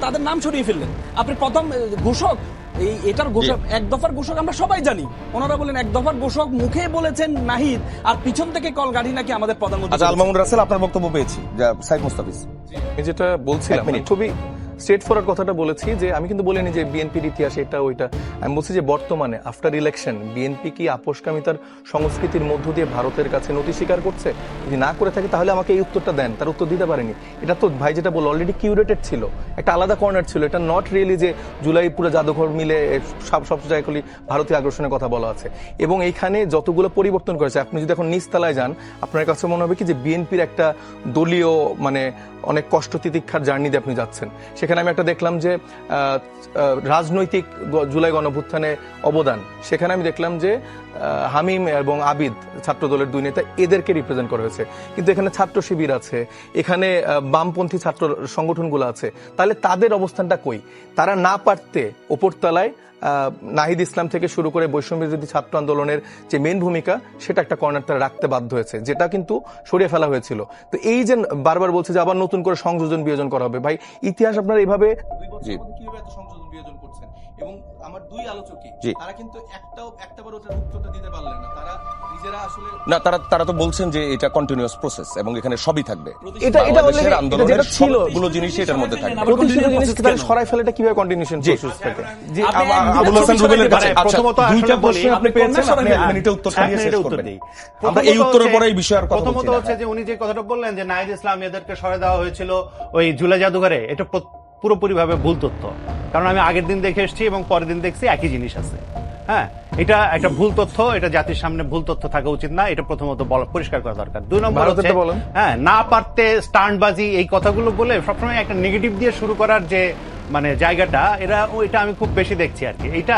তাদের নাম সরিয়ে ফেললেন। আপনি প্রথম ঘোষক, এটার ঘোষক, এক দফার ঘোষক আমরা সবাই জানি। ওনারা বলেন এক দফার ঘোষক, মুখে বলেছেন নাহিদ, আর পিছন থেকে কল গাড়ি নাকি আমাদের প্রধানমন্ত্রী। আচ্ছা, আল মামুন রাসেল, আপনার বক্তব্য পেয়েছি। সাইদ মুস্তাফিজ, আমি যেটা বলছিলাম, 1 মিনিট। খুবই স্ট্রেট ফরওয়ার্ড কথাটা বলেছি যে আমি কিন্তু বলিনি যে বিএনপির ইতিহাস এটা ওইটা। আমি বলছি যে বর্তমানে আফটার ইলেকশন বিএনপি কি আপোষকামিতার সংস্কৃতির মধ্য দিয়ে ভারতের কাছে নতি স্বীকার করছে? যদি না করে থাকে তাহলে আমাকে এই উত্তরটা দেন। তার উত্তর দিতে পারেনি। এটা তো ভাই যেটা বলল অলরেডি কিউরেটেড ছিল, একটা আলাদা কর্নার ছিল। এটা নট রিয়েলি যে জুলাই পুরো জাদুঘর মিলে সব জায়গাগুলি ভারতীয় আগ্রাসনের কথা বলা আছে। এবং এইখানে যতগুলো পরিবর্তন করেছে, আপনি যদি এখন নিচতলায় যান, আপনার কাছে মনে হবে কি যে বিএনপির একটা দলীয় অনেক কষ্ট তিতিক্ষার জার্নি দিয়ে আপনি যাচ্ছেন। সেখানে আমি একটা দেখলাম যে রাজনৈতিক জুলাই গণঅভ্যুত্থানে অবদান, সেখানে আমি দেখলাম যে হামিম এবং আবিদ, ছাত্র দলের 2 নেতা, এদেরকে রিপ্রেজেন্ট করা হয়েছে। কিন্তু এখানে ছাত্র শিবির আছে, এখানে বামপন্থী ছাত্র সংগঠনগুলো আছে। তাহলে তাদের অবস্থানটা কই? তারা না পারতে ওপরতলায় নাহিদ ইসলাম থেকে শুরু করে বৈষম্য বিরোধী ছাত্র আন্দোলনের যে মেন ভূমিকা, সেটা একটা কর্নার তারা রাখতে বাধ্য হয়েছে, যেটা কিন্তু সরিয়ে ফেলা হয়েছিল। তো এই যে বারবার বলছে যে আবার নতুন করে সংযোজন বিয়োজন করা হবে, ভাই ইতিহাস আপনারা এইভাবে কিভাবে এত সংযোজন বিয়োজন করছেন? এবং আমার 2 আলোচকই তারা কিন্তু একটাবার ওটার উত্তরটা দিতে পারলেন না। তারা নিজেরা আসলে না, তারা তো বলছেন যে এটা কন্টিনিউয়াস প্রসেস এবং এখানে সবই থাকবে। এটা বাংলাদেশের আন্দোলনের যেটা ছিল সবগুলো জিনিসই এটার মধ্যে থাকবে। প্রতিষ্ঠিত জিনিসকে তাহলে সরাই ফেলে এটা কিভাবে কন্টিনিউশন প্রসেস থাকে? জি, আবুল হাসান রুবেলের কাছে প্রথমত দুইটা আসলে প্রশ্ন আপনি পেয়েছেন, আপনি 1 মিনিটে উত্তরটা দিয়ে শেষ করবেন। আমরা এই উত্তরের পরে এই বিষয়ে আর কথা বলছি না। প্রথমত হচ্ছে যে উনি যে কথাটা বললেন যে নাহিদ ইসলাম এদেরকে সরে দেওয়া হয়েছিল ওই জুলাই জাদুঘরে, এটা পুরোপুরি ভাবে ভুল তথ্য। কারণ আমি আগের দিন দেখে এসেছি এবং পরের দিন দেখছি একই জিনিস আছে। হ্যাঁ, এটা একটা ভুল তথ্য, এটা জাতির সামনে ভুল তথ্য থাকা উচিত না। এটা প্রথমত পরিষ্কার করা দরকার। 2 নম্বর হচ্ছে, হ্যাঁ, না পারতে স্টান্টবাজি, এই কথাগুলো বলে সবসময় একটা নেগেটিভ দিয়ে শুরু করার যে জায়গাটা, এটা আমি খুব বেশি দেখছি আর কি। এটা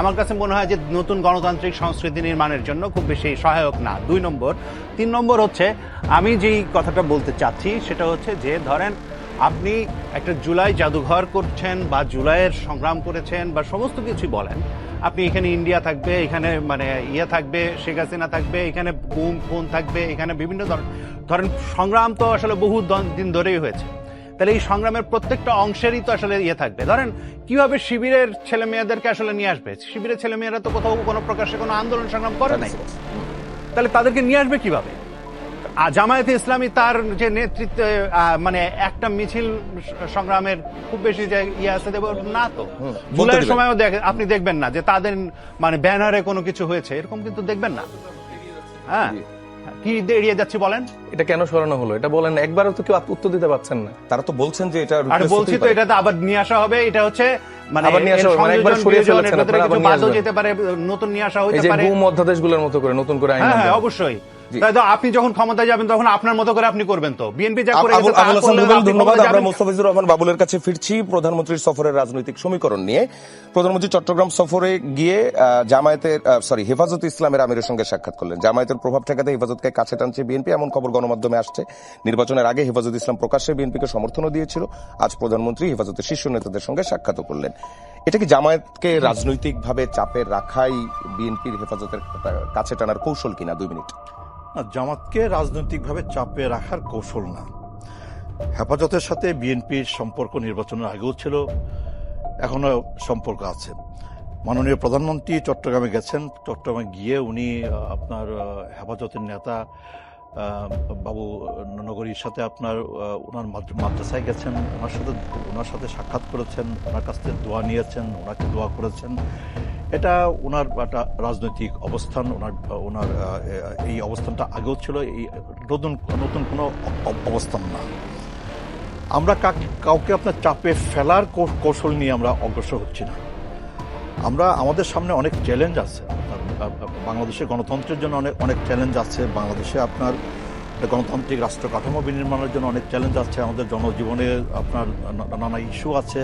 আমার কাছে মনে হয় যে নতুন গণতান্ত্রিক সংস্কৃতি নির্মাণের জন্য খুব বেশি সহায়ক না। 2 নম্বর। 3 নম্বর হচ্ছে, আমি যেই কথাটা বলতে চাচ্ছি সেটা হচ্ছে যে ধরেন আপনি একটা জুলাই জাদুঘর করছেন বা জুলাইয়ের সংগ্রাম করেছেন বা সমস্ত কিছুই বলেন, আপনি এখানে ইন্ডিয়া থাকবে, এখানে থাকবে, শেখ হাসিনা থাকবে, এখানে গুম খুন থাকবে, এখানে বিভিন্ন ধরেন সংগ্রাম তো আসলে বহু দিন ধরেই হয়েছে। তাহলে এই সংগ্রামের প্রত্যেকটা অংশেরই তো আসলে থাকবে। ধরেন কিভাবে শিবিরের ছেলে মেয়েদেরকে আসলে নিয়ে আসবে? শিবিরের ছেলে মেয়েরা তো কোথাও কোনো প্রকাশ্যে কোনো আন্দোলন সংগ্রাম করে নাই, তাহলে তাদেরকে নিয়ে আসবে কিভাবে? জামায়াতে ইসলামী তার যে নেতৃত্বে একটা মিছিল সংগ্রামের খুব বেশি যে আছে দেব না, তো জুলাইয়ের সময়ও আপনি দেখবেন না যে তাদের ব্যানারে কোনো কিছু হয়েছে, এরকম কিন্তু দেখবেন না। হ্যাঁ, কি এড়িয়ে যাচ্ছি বলেন? এটা কেন সরানো হলো এটা বলেন, একবারও তো কেউ উত্তর দিতে পারছেন না। তারা তো বলছেন যে এটা আর request বলছি হতেই তো পারে। এটা তো আবার নিয়ে আসা হবে, এটা হচ্ছে মানে আবার নিয়ে আসা এর হবে, মানে একবার সংযোজন, সরিয়ে বিয়োজন, ফেলেছেন, এর ভেতরে আপনারা আবার কিছু নিয়ে বাদও আসবেন। যেতে পারে, নতুন নিয়ে আসা এই হতে যে পারে। গুম অধ্যাদেশগুলোর মতো করে নতুন করে আইন হ্যাঁ আনবেন। হ্যাঁ, অবশ্যই। জি। তাই তো আপনি যখন ক্ষমতায় যাবেন তখন আপনার মতো করে আপনি করবেন তো। বিএনপি যা করে গেছে আবুল তা হাসান করলে রুবেল, আপনি ধন্যবাদ। ক্ষমতায় আমরা যাবেন। মোস্তাফিজুর রহমান বাবুলের কাছে ফিরছি প্রধানমন্ত্রীর সফরের রাজনৈতিক সমীকরণ নিয়ে। প্রধানমন্ত্রী চট্টগ্রাম সফরে গিয়ে জামায়াতের হেফাজত ইসলামের আমিরের সঙ্গে সাক্ষাৎ করলেন। জামায়াতের প্রভাব ঠেকাতে হেফাজতকে কাছে টানছে বিএনপি, এমন খবর গণমাধ্যমে আসছে। নির্বাচনের আগে হেফাজত ইসলাম প্রকাশ্যে বিএনপিকে সমর্থনও দিয়েছিল। আজ প্রধানমন্ত্রী হেফাজতের শীর্ষ নেতাদের সঙ্গে সাক্ষাৎও করলেন। এটা কি জামায়াতকে রাজনৈতিকভাবে চাপে রাখাই বিএনপির হেফাজতের কাছে টানার কৌশল কিনা? 2 মিনিট। না, জামাতকে রাজনৈতিকভাবে চাপে রাখার কৌশল না। হেফাজতের সাথে বিএনপির সম্পর্ক নির্বাচনের আগেও ছিল, এখনো সম্পর্ক আছে। মাননীয় প্রধানমন্ত্রী চট্টগ্রামে গেছেন, চট্টগ্রামে গিয়ে উনি আপনার হেফাজতের নেতা বাবু নগরীর সাথে আপনার ওনার মাদ্রাসায় গেছেন, ওনার সাথে সাক্ষাৎ করেছেন, ওনার কাছ থেকে দোয়া নিয়েছেন, ওনাকে দোয়া করেছেন। এটা ওনার একটা রাজনৈতিক অবস্থান, ওনার এই অবস্থানটা আগেও ছিল, এই নতুন কোনো অবস্থান না। আমরা কাউকে আপনার চাপে ফেলার কৌশল নিয়ে আমরা অগ্রসর হচ্ছি না। আমাদের সামনে অনেক চ্যালেঞ্জ আছে। বাংলাদেশের গণতন্ত্রের জন্য অনেক চ্যালেঞ্জ আছে। বাংলাদেশে আপনার গণতান্ত্রিক রাষ্ট্র কাঠামো বিনির্মাণের জন্য অনেক চ্যালেঞ্জ আছে। আমাদের জনজীবনে আপনার নানা ইস্যু আছে,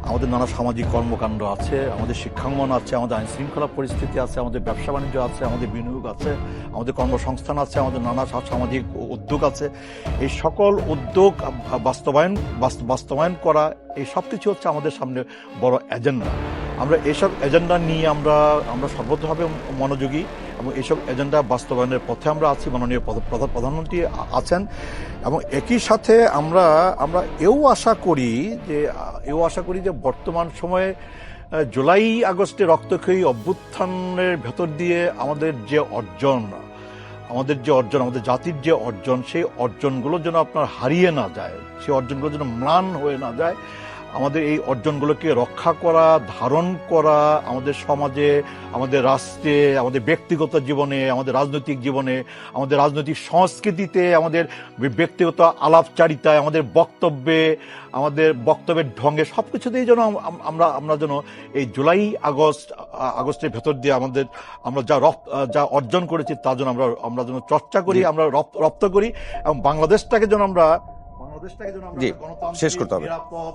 আমাদের নানা সামাজিক কর্মকাণ্ড আছে, আমাদের শিক্ষাঙ্গন আছে, আমাদের আইন শৃঙ্খলা পরিস্থিতি আছে, আমাদের ব্যবসা বাণিজ্য আছে, আমাদের বিনিয়োগ আছে, আমাদের কর্মসংস্থান আছে, আমাদের নানা সামাজিক উদ্যোগ আছে। এই সকল উদ্যোগ বাস্তবায়ন করা, এই সব কিছু হচ্ছে আমাদের সামনে বড় এজেন্ডা। আমরা এইসব এজেন্ডা নিয়ে আমরা সর্বতভাবে মনোযোগী এবং এইসব এজেন্ডা বাস্তবায়নের পথে আমরা আছি। মাননীয় প্রধানমন্ত্রী আছেন এবং একই সাথে আমরা এও আশা করি যে বর্তমান সময়ে জুলাই আগস্টে রক্তক্ষয়ী অভ্যুত্থানের ভেতর দিয়ে আমাদের আমাদের জাতির যে অর্জন, সেই অর্জনগুলো যেন আপনার হারিয়ে না যায়, সেই অর্জনগুলো যেন ম্লান হয়ে না যায়। আমাদের এই অর্জনগুলোকে রক্ষা করা, ধারণ করা, আমাদের সমাজে, আমাদের রাষ্ট্রে, আমাদের ব্যক্তিগত জীবনে, আমাদের রাজনৈতিক জীবনে, আমাদের রাজনৈতিক সংস্কৃতিতে, আমাদের ব্যক্তিগত আলাপচারিতায়, আমাদের বক্তব্যের ঢঙ্গে, সবকিছুতেই যেন আমরা যেন এই জুলাই আগস্টের ভেতর দিয়ে আমরা যা অর্জন করেছি তা যেন আমরা যেন চর্চা করি, আমরা রপ্ত করি এবং বাংলাদেশটাকে যেন আমরা শেষ করতে হবে। নিরাপদ,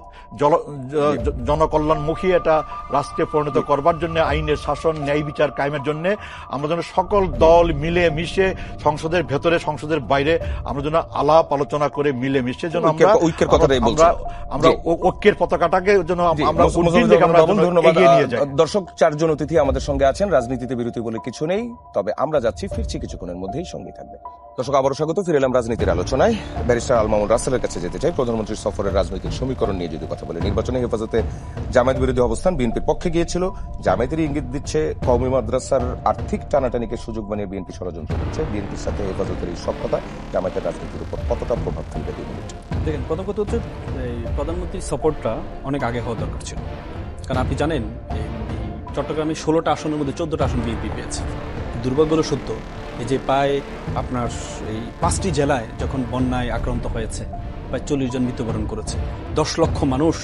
জনকল্যাণমুখী একটা রাষ্ট্রে পরিণত করবার জন্য, আইনের শাসন, ন্যায় বিচার কায়েমের জন্য আমরা যেন সকল দল মিলে মিশে সংসদের ভেতরে, সংসদের বাইরে আমরা যেন আলাপ আলোচনা করে মিলে মিশে যেন ঐক্যের কথাটাই বলছেন। আমরা ঐক্যের পতাকাটাকে যেন আমরা ধন্যবাদ। এগিয়ে নিয়ে যাই। দর্শক, 4 জন অতিথি আমাদের সঙ্গে আছেন। রাজনীতিতে বিরতি বলে কিছু নেই, তবে আমরা ফিরছি কিছুক্ষণের মধ্যেই, সঙ্গে থাকবে। দর্শক, আবারও স্বাগত। ফিরে এলাম রাজনীতির আলোচনায়। ব্যারিস্টার আল মামুন রাসেলের কাছে যেতে চাই। প্রধানমন্ত্রীর সফরের রাজনৈতিক সমীকরণ নিয়ে যদি কথা বলে, নির্বাচনে হেফাজতে জামায়াত বিরোধী অবস্থান বিএনপির পক্ষে গিয়েছিল। জামায়াতেরই ইঙ্গিত দিচ্ছে কওমি মাদ্রাসার আর্থিক টানাটানিকে সুযোগ বানিয়ে বিএনপি ষড়যন্ত্র করছে। বিএনপির সাথে হেফাজতের এই সক্ষতা জামায়াতের রাজনীতির উপর কতটা প্রভাব ফেলবে? 2 মিনিট। দেখেন, প্রথম কথা হচ্ছে এই প্রধানমন্ত্রীর সাপোর্টটা অনেক আগে হওয়া দরকার ছিল। কারণ আপনি জানেন চট্টগ্রামে 16টা আসনের মধ্যে 14টা আসন বিএনপি পেয়েছে। দুর্ভাগ্য হলো সত্য, এই যে প্রায় আপনার এই 5টি জেলায় যখন বন্যায় আক্রান্ত হয়েছে, প্রায় 40 জন মৃত্যুবরণ করেছে, 10 লক্ষ মানুষ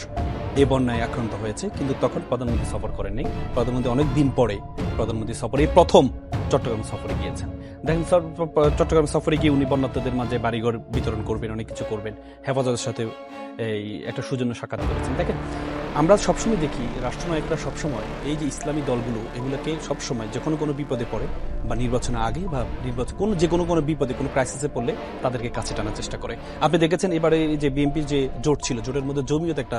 এই বন্যায় আক্রান্ত হয়েছে, কিন্তু তখন প্রধানমন্ত্রী সফর করেননি। প্রধানমন্ত্রী অনেক দিন পরে প্রধানমন্ত্রী সফরে প্রথম চট্টগ্রাম সফরে গিয়েছেন। দেখেন, চট্টগ্রাম সফরে গিয়ে উনি বন্যার্থদের মাঝে বাড়িঘর বিতরণ করবেন, অনেক কিছু করবেন, হেফাজতের সাথে এই একটা সৌজন্য সাক্ষাৎ করেছেন। দেখেন, আমরা সবসময় দেখি রাষ্ট্রনায়করা সবসময় এই যে ইসলামী দলগুলো, এগুলোকে সবসময় যখন কোনো বিপদে পড়ে বা নির্বাচনের আগে বা নির্বাচন কোনো বিপদে, কোনো ক্রাইসিসে পড়লে তাদেরকে কাছে টানার চেষ্টা করে। আপনি দেখেছেন এবারে যে বিএনপির যে জোট ছিল, জোটের মধ্যে জমিয়ত একটা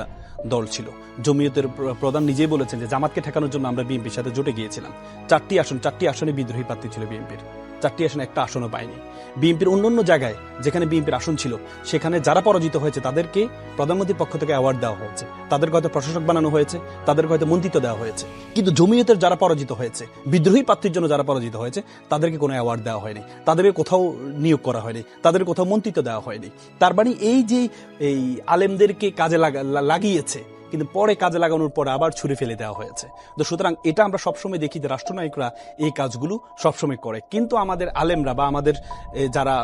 দল ছিল। জমিয়তের প্রধান নিজেই বলেছেন যে জামাতকে ঠেকানোর জন্য আমরা বিএনপির সাথে জোটে গিয়েছিলাম। 4টি আসনে বিদ্রোহী প্রার্থী ছিল বিএনপির, 4টি আসনে একটা আসনও পায়নি। বিএনপির অন্যান্য জায়গায় যেখানে বিএনপির আসন ছিল, সেখানে যারা পরাজিত হয়েছে তাদেরকে প্রধানমন্ত্রীর পক্ষ থেকে অ্যাওয়ার্ড দেওয়া হয়েছে, তাদেরকে হয়তো প্রশাসক বানানো হয়েছে, তাদেরকে হয়তো মন্ত্রিত্ব দেওয়া হয়েছে। কিন্তু জমিয়তের যারা পরাজিত হয়েছে, বিদ্রোহী প্রার্থীর জন্য যারা পরাজিত হয়েছে, তাদেরকে কোনো অ্যাওয়ার্ড দেওয়া হয়নি, তাদেরকে কোথাও নিয়োগ করা হয়নি, তাদের কোথাও মন্ত্রিত্ব দেওয়া হয়নি। তার মানে এই যে এই আলেমদেরকে কাজে লাগিয়েছে, কিন্তু পরে কাজে লাগানোর পরে আবার ছুড়ে ফেলে দেওয়া হয়েছে। তো সুতরাং এটা আমরা সবসময় দেখি যে রাষ্ট্রনায়করা এই কাজগুলো সবসময় করে, কিন্তু আমাদের আলেমরা বা আমাদের যারা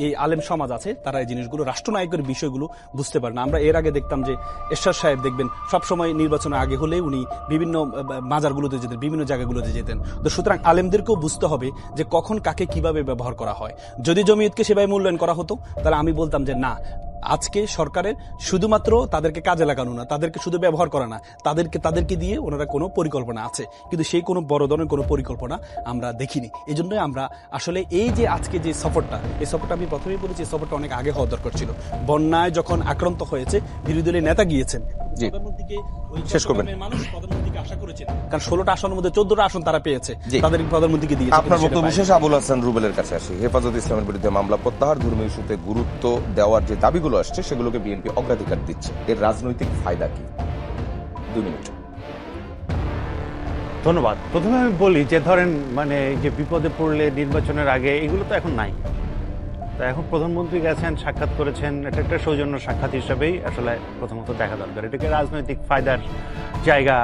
এই আলেম সমাজ আছে তারা এই জিনিসগুলো রাষ্ট্রনায়কের বিষয়গুলো বুঝতে পারে না। আমরা এর আগে দেখতাম যে এরশাদ সাহেব দেখবেন সবসময় নির্বাচনের আগে হলে উনি বিভিন্ন মাজারগুলোতে যেতেন, বিভিন্ন জায়গাগুলোতে যেতেন। তো সুতরাং আলেমদেরকেও বুঝতে হবে যে কখন কাকে কিভাবে ব্যবহার করা হয়। যদি জমিয়তকে সেভাবে মূল্যায়ন করা হতো তাহলে আমি বলতাম যে না, আজকে সরকারের শুধুমাত্র তাদেরকে কাজে লাগানো না, তাদেরকে শুধু ব্যবহার করা না, তাদেরকে দিয়ে ওনারা কোনো পরিকল্পনা আছে, কিন্তু সেই কোনো বড় ধরনের কোনো পরিকল্পনা আমরা দেখিনি। এই জন্যই আমরা আসলে এই যে আজকে যে সফরটা, এই সফরটা আমি প্রথমেই বলেছি, এই সফরটা অনেক আগে হওয়া দরকার ছিল। বন্যায় যখন আক্রান্ত হয়েছে বিরোধী দলের নেতা গিয়েছেন, জি। প্রধানমন্ত্রীকে ওই শেষ করবেন। চট্টগ্রামের মানুষ প্রধানমন্ত্রীকে আশা করেছেন, কারণ 16টা আসনের মধ্যে 14টা আসন তারা পেয়েছে, জি। তাদের প্রধানমন্ত্রীকে দিয়েছে। আপনার কিন্তু সেটা বক্তব্য পায়নি। শেষে আবুল হাসান রুবেলের কাছে আসি। হেফাজত ইসলামের বিরুদ্ধে মামলা প্রত্যাহার, ধর্মীয় ইস্যুতে গুরুত্ব দেওয়ার যে দাবিগুলো আসছে সেগুলোকে বিএনপি অগ্রাধিকার দিচ্ছে, এর রাজনৈতিক ফায়দা কি? 2 মিনিট। ধন্যবাদ। প্রথমে আমি বলি যে ধরেন মানে যে বিপদে পড়লে নির্বাচনের আগে এগুলো তো এখন নাই। তা এখন প্রধানমন্ত্রী গেছেন, সাক্ষাৎ করেছেন, এটা একটা সৌজন্য সাক্ষাৎ হিসেবেই আসলে প্রথমত দেখা দরকার। এটাকে রাজনৈতিক ফায়দার জায়গা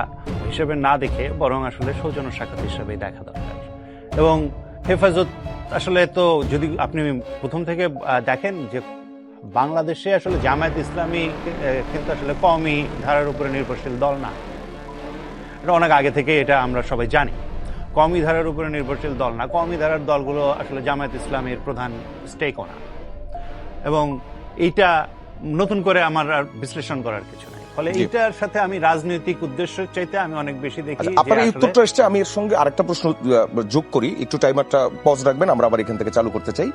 হিসেবে না দেখে বরং আসলে সৌজন্য সাক্ষাৎ হিসেবেই দেখা দরকার। এবং হেফাজত আসলে তো যদি আপনি প্রথম থেকে দেখেন যে বাংলাদেশে আসলে জামায়াত ইসলামী কিন্তু আসলে কওমি ধারার উপরে নির্ভরশীল দল না। এটা অনেক আগে থেকে এটা আমরা সবাই জানি। কওমি ধারার উপরে নির্ভরশীল দল না, কওমি ধারার দলগুলো আসলে জামায়াত ইসলামের প্রধান স্টেকও না। এবং এইটা নতুন করে আমার আর বিশ্লেষণ করার কিছু নাই। ফলে জি। এইটার সাথে আমি রাজনৈতিক উদ্দেশ্যের চাইতে আমি অনেক বেশি দেখি আচ্ছা, যে আপনার এই আসলে- উত্তরটা এসছে, আমি এর সঙ্গে আরেকটা প্রশ্ন যোগ করি, একটু টাইমারটা পজ রাখবেন, আমরা আবার এখান থেকে চালু করতে চাই।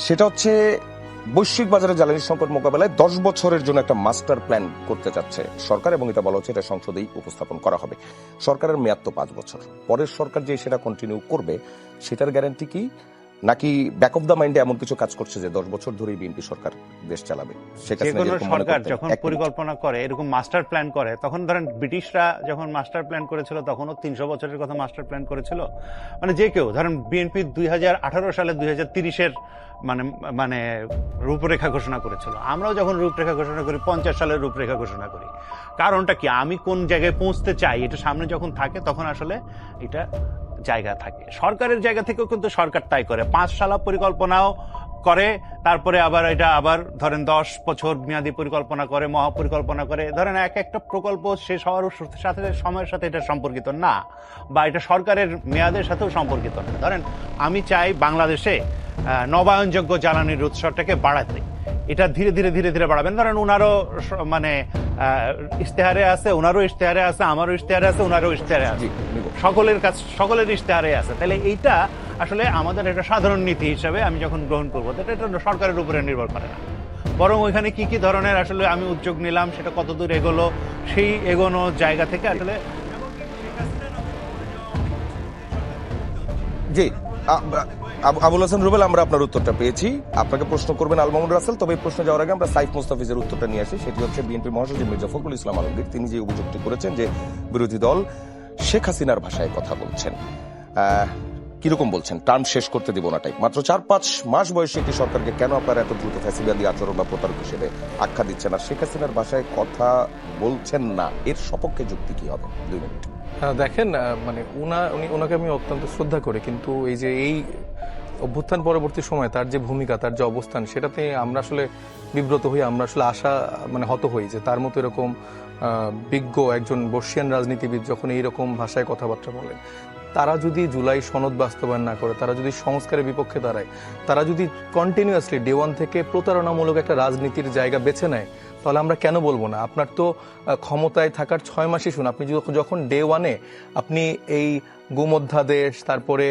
সেটা হচ্ছে বৈশ্বিক বাজারে জ্বালানি সংকট মোকাবেলায় 10 বছরের জন্য একটা মাস্টার প্ল্যান করতে চাচ্ছে সরকার, এবং এটা বলা হচ্ছে এটা সংসদেই উপস্থাপন করা হবে। সরকারের মেয়াদ তো 5 বছর, পরের সরকার যে সেটা কন্টিনিউ করবে সেটার গ্যারান্টি কি? নাকি ব্যাক অফ দ্য মাইন্ডে এমন কিছু কাজ করছে যে 10 বছর ধরেই বিএনপি সরকার দেশ চালাবে? শেখ যে হাসিনা কোনো যেরকম মনে সরকার করতেন, যখন 1 মিনিট। পরিকল্পনা করে, এরকম মাস্টার প্ল্যান করে, তখন ধরেন ব্রিটিশরা যখন মাস্টার প্ল্যান করেছিল তখনও 300 বছরের কথা মাস্টার প্ল্যান করেছিল। মানে যে কেউ ধরেন বিএনপি 2018 সালে 2030-এর মানে রূপরেখা ঘোষণা করেছিল। আমরাও যখন রূপরেখা ঘোষণা করি 50 সালের রূপরেখা ঘোষণা করি। কারণটা কি? আমি কোন জায়গায় পৌঁছতে চাই এটা সামনে যখন থাকে তখন আসলে এটা জায়গা থাকে। সরকারের জায়গা থেকেও কিন্তু সরকার তাই করে, 5 সালা পরিকল্পনাও করে, তারপরে আবার এটা আবার ধরেন 10 বছর মেয়াদী পরিকল্পনা করে, মহাপরিকল্পনা করে। ধরেন একটা প্রকল্প শেষ হওয়ার সাথে সময়ের সাথে এটা সম্পর্কিত না, বা এটা সরকারের মেয়াদের সাথেও সম্পর্কিত না। ধরেন আমি চাই বাংলাদেশে নবায়নযোগ্য জ্বালানির উৎসটাকে বাড়াতে, এটা ধীরে ধীরে ধীরে ধীরে বাড়াবেন। ধরেন ওনারও মানে ইশতেহারে আছে, ওনারও ইশতেহারে আছে, আমারও ইশতেহারে আছে, ওনারও ইশতেহারে আছে, সকলের ইশতেহারে আছে। তাহলে এইটা আসলে আমাদের একটা সাধারণ নীতি হিসাবে আমি যখন গ্রহণ করবো, এটা সরকারের উপরে নির্ভর করে না, বরং ওইখানে কি কি ধরনের আসলে আমি উদ্যোগ নিলাম, সেটা কতদূর এগোলো, সেই এগোনো জায়গা থেকে আসলে। জি, আবুল হাসান রুবেল, আমরা আপনার উত্তরটা পেয়েছি। আপনাকে প্রশ্ন করবেন আল মামুন রাসেল, তবে এই প্রশ্ন যাওয়ার আগে আমরা সাইফ মোস্তাফিজের উত্তরটা নিয়ে আসি। সেটি হচ্ছে বিএনপি মহাসচিব মির্জা ফখরুল ইসলাম আলমগীর, তিনি যে অভিযোগটি করেছেন যে বিরোধী দল শেখ হাসিনার ভাষায় কথা বলছেন, কিরকম বলছেন? টার্ম শেষ করতে দিব না টাইপ। মাত্র 4-5 মাস বয়সে একটি সরকারকে কেন আপনারা এত দ্রুত ফ্যাসিবাদী আচরণ বা প্রতারক হিসেবে আখ্যা দিচ্ছেন, আর শেখ হাসিনার ভাষায় কথা বলছেন না, এর সপক্ষে যুক্তি কি হবে? 2 মিনিট। দেখেন, মানে ওনাকে আমি অত্যন্ত শ্রদ্ধা করি, কিন্তু এই অভ্যুত্থান পরবর্তী সময় তার যে ভূমিকা, তার যে অবস্থান, সেটাতে আমরা আসলে বিব্রত হই, আমরা আসলে হত হই যে তার মতো এরকম বিজ্ঞ একজন বর্ষিয়ান রাজনীতিবিদ যখন এইরকম ভাষায় কথাবার্তা বলেন, তারা যদি জুলাই সনদ বাস্তবায়ন না করে, তারা যদি সংস্কারের বিপক্ষে দাঁড়ায়, তারা যদি কন্টিনিউয়াসলি ডে 1 থেকে প্রতারণামূলক একটা রাজনীতির জায়গা বেছে নেয়, তাহলে আমরা কেন বলবো না? আপনার তো ক্ষমতায় থাকার 6 মাসই শুন, আপনি যখন ডে 1-এ আপনি এই গুম অধ্যাদেশ, তারপরে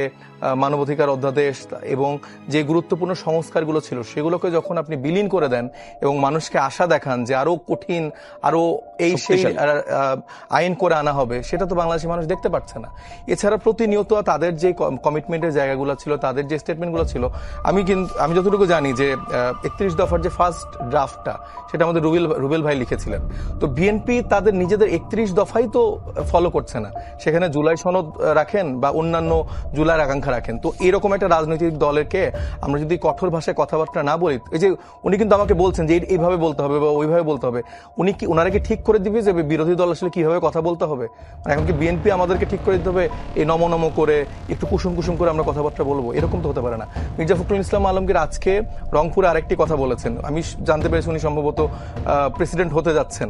মানবাধিকার অধ্যাদেশ এবং যে গুরুত্বপূর্ণ সংস্কারগুলো ছিল সেগুলোকে যখন আপনি বিলীন করে দেন এবং মানুষকে আশা দেখান যে আরো কঠিন, আরো সেই আইন করে আনা হবে, সেটা তো বাংলাদেশি মানুষ দেখতে পাচ্ছে না। এছাড়া প্রতিনিয়ত তাদের যে কমিটমেন্টের জায়গাগুলো ছিল, তাদের যে স্টেটমেন্টগুলো ছিল, আমি যতটুকু জানি যে 31 দফার যে ফার্স্ট ড্রাফটটা, সেটা আমাদের রুবেল ভাই লিখেছিলেন। তো বিএনপি তাদের নিজেদের 31 দফাই তো ফলো করছে না, সেখানে জুলাই সনদ রাখেন বা অন্যান্য জুলাইয়ের আকাঙ্ক্ষা রাখেন। তো এরকম একটা রাজনৈতিক দলেরকে আমরা যদি কঠোর ভাষায় কথাবার্তা না বলি, এই যে উনি কিন্তু আমাকে বলছেন যে এইভাবে বলতে হবে বা ওইভাবে বলতে হবে, ওনারা কি ঠিক করে দিবে যে বিরোধী দল আসলে কিভাবে কথা বলতে হবে? মানে এখন কি বিএনপি আমাদেরকে ঠিক করে দিতে হবে এই নম করে একটু কুসুম করে আমরা কথাবার্তা বলবো? এরকম তো হতে পারে না। মির্জা ফখরুল ইসলাম আলমগীর আজকে রংপুরে আরেকটি কথা বলেছেন, আমি জানতে পেরেছি উনি সম্ভবত প্রেসিডেন্ট হতে যাচ্ছেন,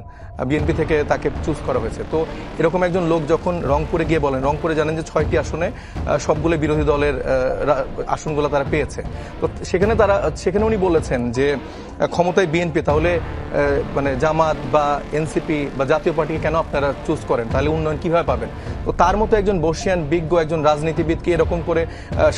বিএনপি থেকে তাকে চুজ করা হয়েছে। তো এরকম একজন লোক যখন রংপুরে গিয়ে বলেন, রংপুরে জানেন যে 6টি আসনে সবগুলো বিরোধী দলের আসনগুলো তারা পেয়েছে, তো সেখানে উনি বলেছেন যে ক্ষমতায় বিএনপি, তাহলে মানে জামাত বা এনসিপি বা জাতীয় পার্টিকে কেন আপনারা চুজ করেন, তাহলে উন্নয়ন কিভাবে পাবেন? তো তার মতো একজন বর্ষিয়ান বিজ্ঞ একজন রাজনীতিবিদ কি এরকম করে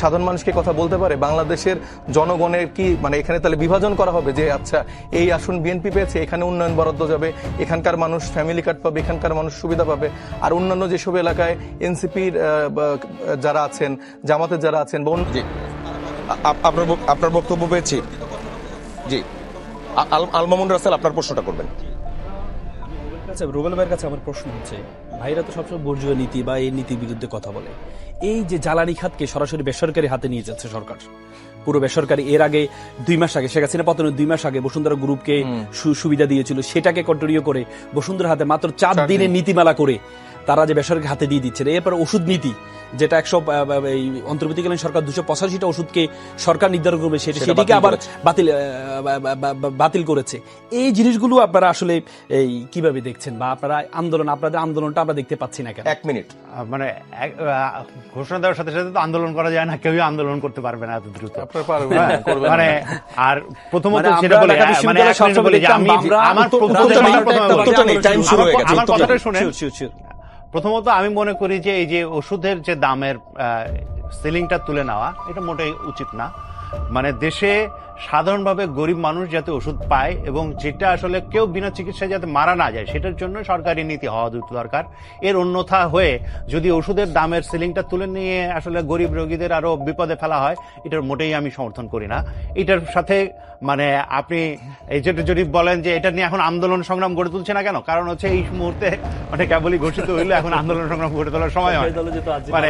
সাধারণ মানুষকে কথা বলতে পারে? বাংলাদেশের জনগণের কি মানে এখানে তাহলে বিভাজন করা হবে যে আচ্ছা এই আসন বিএনপি পেয়েছে, এখানে উন্নয়ন বরাদ্দ যাবে, এখানকার মানুষ ফ্যামিলি কার্ড পাবে, এখানকার মানুষ সুবিধা পাবে, আর অন্যান্য যেসব এলাকায় এনসিপির যারা আছেন, জামাতের যারা আছেন বা জি, আপনার বক্তব্য পেয়েছি। জি, আল মামুন রাসেল আপনার প্রশ্নটা করবেন। রুবেল ভাইয়ের কাছে আমার প্রশ্ন হচ্ছে, ভাইরা তো সবসময় বর্জ্য নীতি বা এই নীতির বিরুদ্ধে কথা বলে, এই যে জ্বালানি খাতকে সরাসরি বেসরকারি হাতে নিয়ে যাচ্ছে সরকার, পুরো বেসরকারি। এর আগে 2 মাস আগে শেখ হাসিনা পতনের 2 মাস আগে বসুন্ধরা গ্রুপকে সুবিধা দিয়েছিল, সেটাকে কন্টিনিউ করে বসুন্ধরা হাতে মাত্র 4 দিনের নীতিমালা করে তারা যে বেসরকারি হাতে দিয়ে দিচ্ছে। এরপর ওষুধ নীতি, যেটা অন্তর্বর্তীকালীন সরকার 285টা ওষুধকে সরকার নির্ধারণ করবে, সেটিকে আবার বাতিল করেছে। এই জিনিসগুলো আপনারা আসলে কিভাবে দেখছেন, বা আপনাদের আন্দোলনটা আমরা দেখতে পাচ্ছি না কেন? 1 মিনিট। মানে ঘোষণা দেওয়ার সাথে সাথে তো আন্দোলন করা যায় না, কেউই আন্দোলন করতে পারবে না এত দ্রুত। মানে আর প্রথমত সেটা বলে, মানে আমার কথাটা শুনে, প্রথমত আমি মনে করি যে এই যে ওষুধের যে দামের সিলিংটা তুলে নেওয়া, এটা মোটেই উচিত না। মানে দেশে সাধারণভাবে গরিব মানুষ যাতে ওষুধ পায় এবং যেটা আসলে কেউ বিনা চিকিৎসায় যাতে মারা না যায়, সেটার জন্য সরকারি নীতি হওয়া দরকার। এর অন্যথা হয়ে যদি ওষুধের দামের সিলিংটা তুলে নিয়ে আসলে গরিব রোগীদের আরো বিপদে ফেলা হয়, এটার মোটেই আমি সমর্থন করি না। এটার সাথে মানে আপনি এই যেটা যদি বলেন যে এটা নিয়ে এখন আন্দোলন সংগ্রাম গড়ে তুলছে না কেন, কারণ হচ্ছে এই মুহূর্তে মানে কেবলই ঘোষিত হইলে এখন আন্দোলন সংগ্রাম গড়ে তোলার সময় হয়, মানে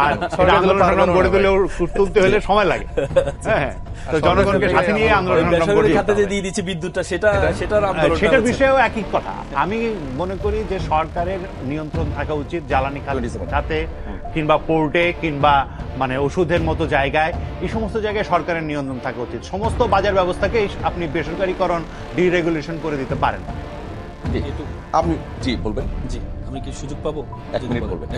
আর আন্দোলন সংগ্রাম গড়ে তুলতে হলে সময় লাগে। হ্যাঁ, তো জনগণকে সাথে নিয়ে আন্দোলন সংগ্রাম গড়ে খাতে যে দিয়ে দিচ্ছে বিদ্যুৎটা, সেটার বিষয়েও একই কথা। আমি মনে করি যে সরকারের নিয়ন্ত্রণ থাকা উচিত জ্বালানি খাতে কিংবা পোর্টে কিংবা মানে ওষুধের মতো জায়গায়, এই সমস্ত জায়গায় সরকারের নিয়ন্ত্রণ থাকা উচিত। সমস্ত বাজার ব্যবস্থাকে আপনি বেসরকারীকরণ, ডিরেগুলেশন করে দিতে পারেন। আপনি জি বলবেন। জি, আমি কি সুযোগ পাবো? 1 মিনিট বলবেন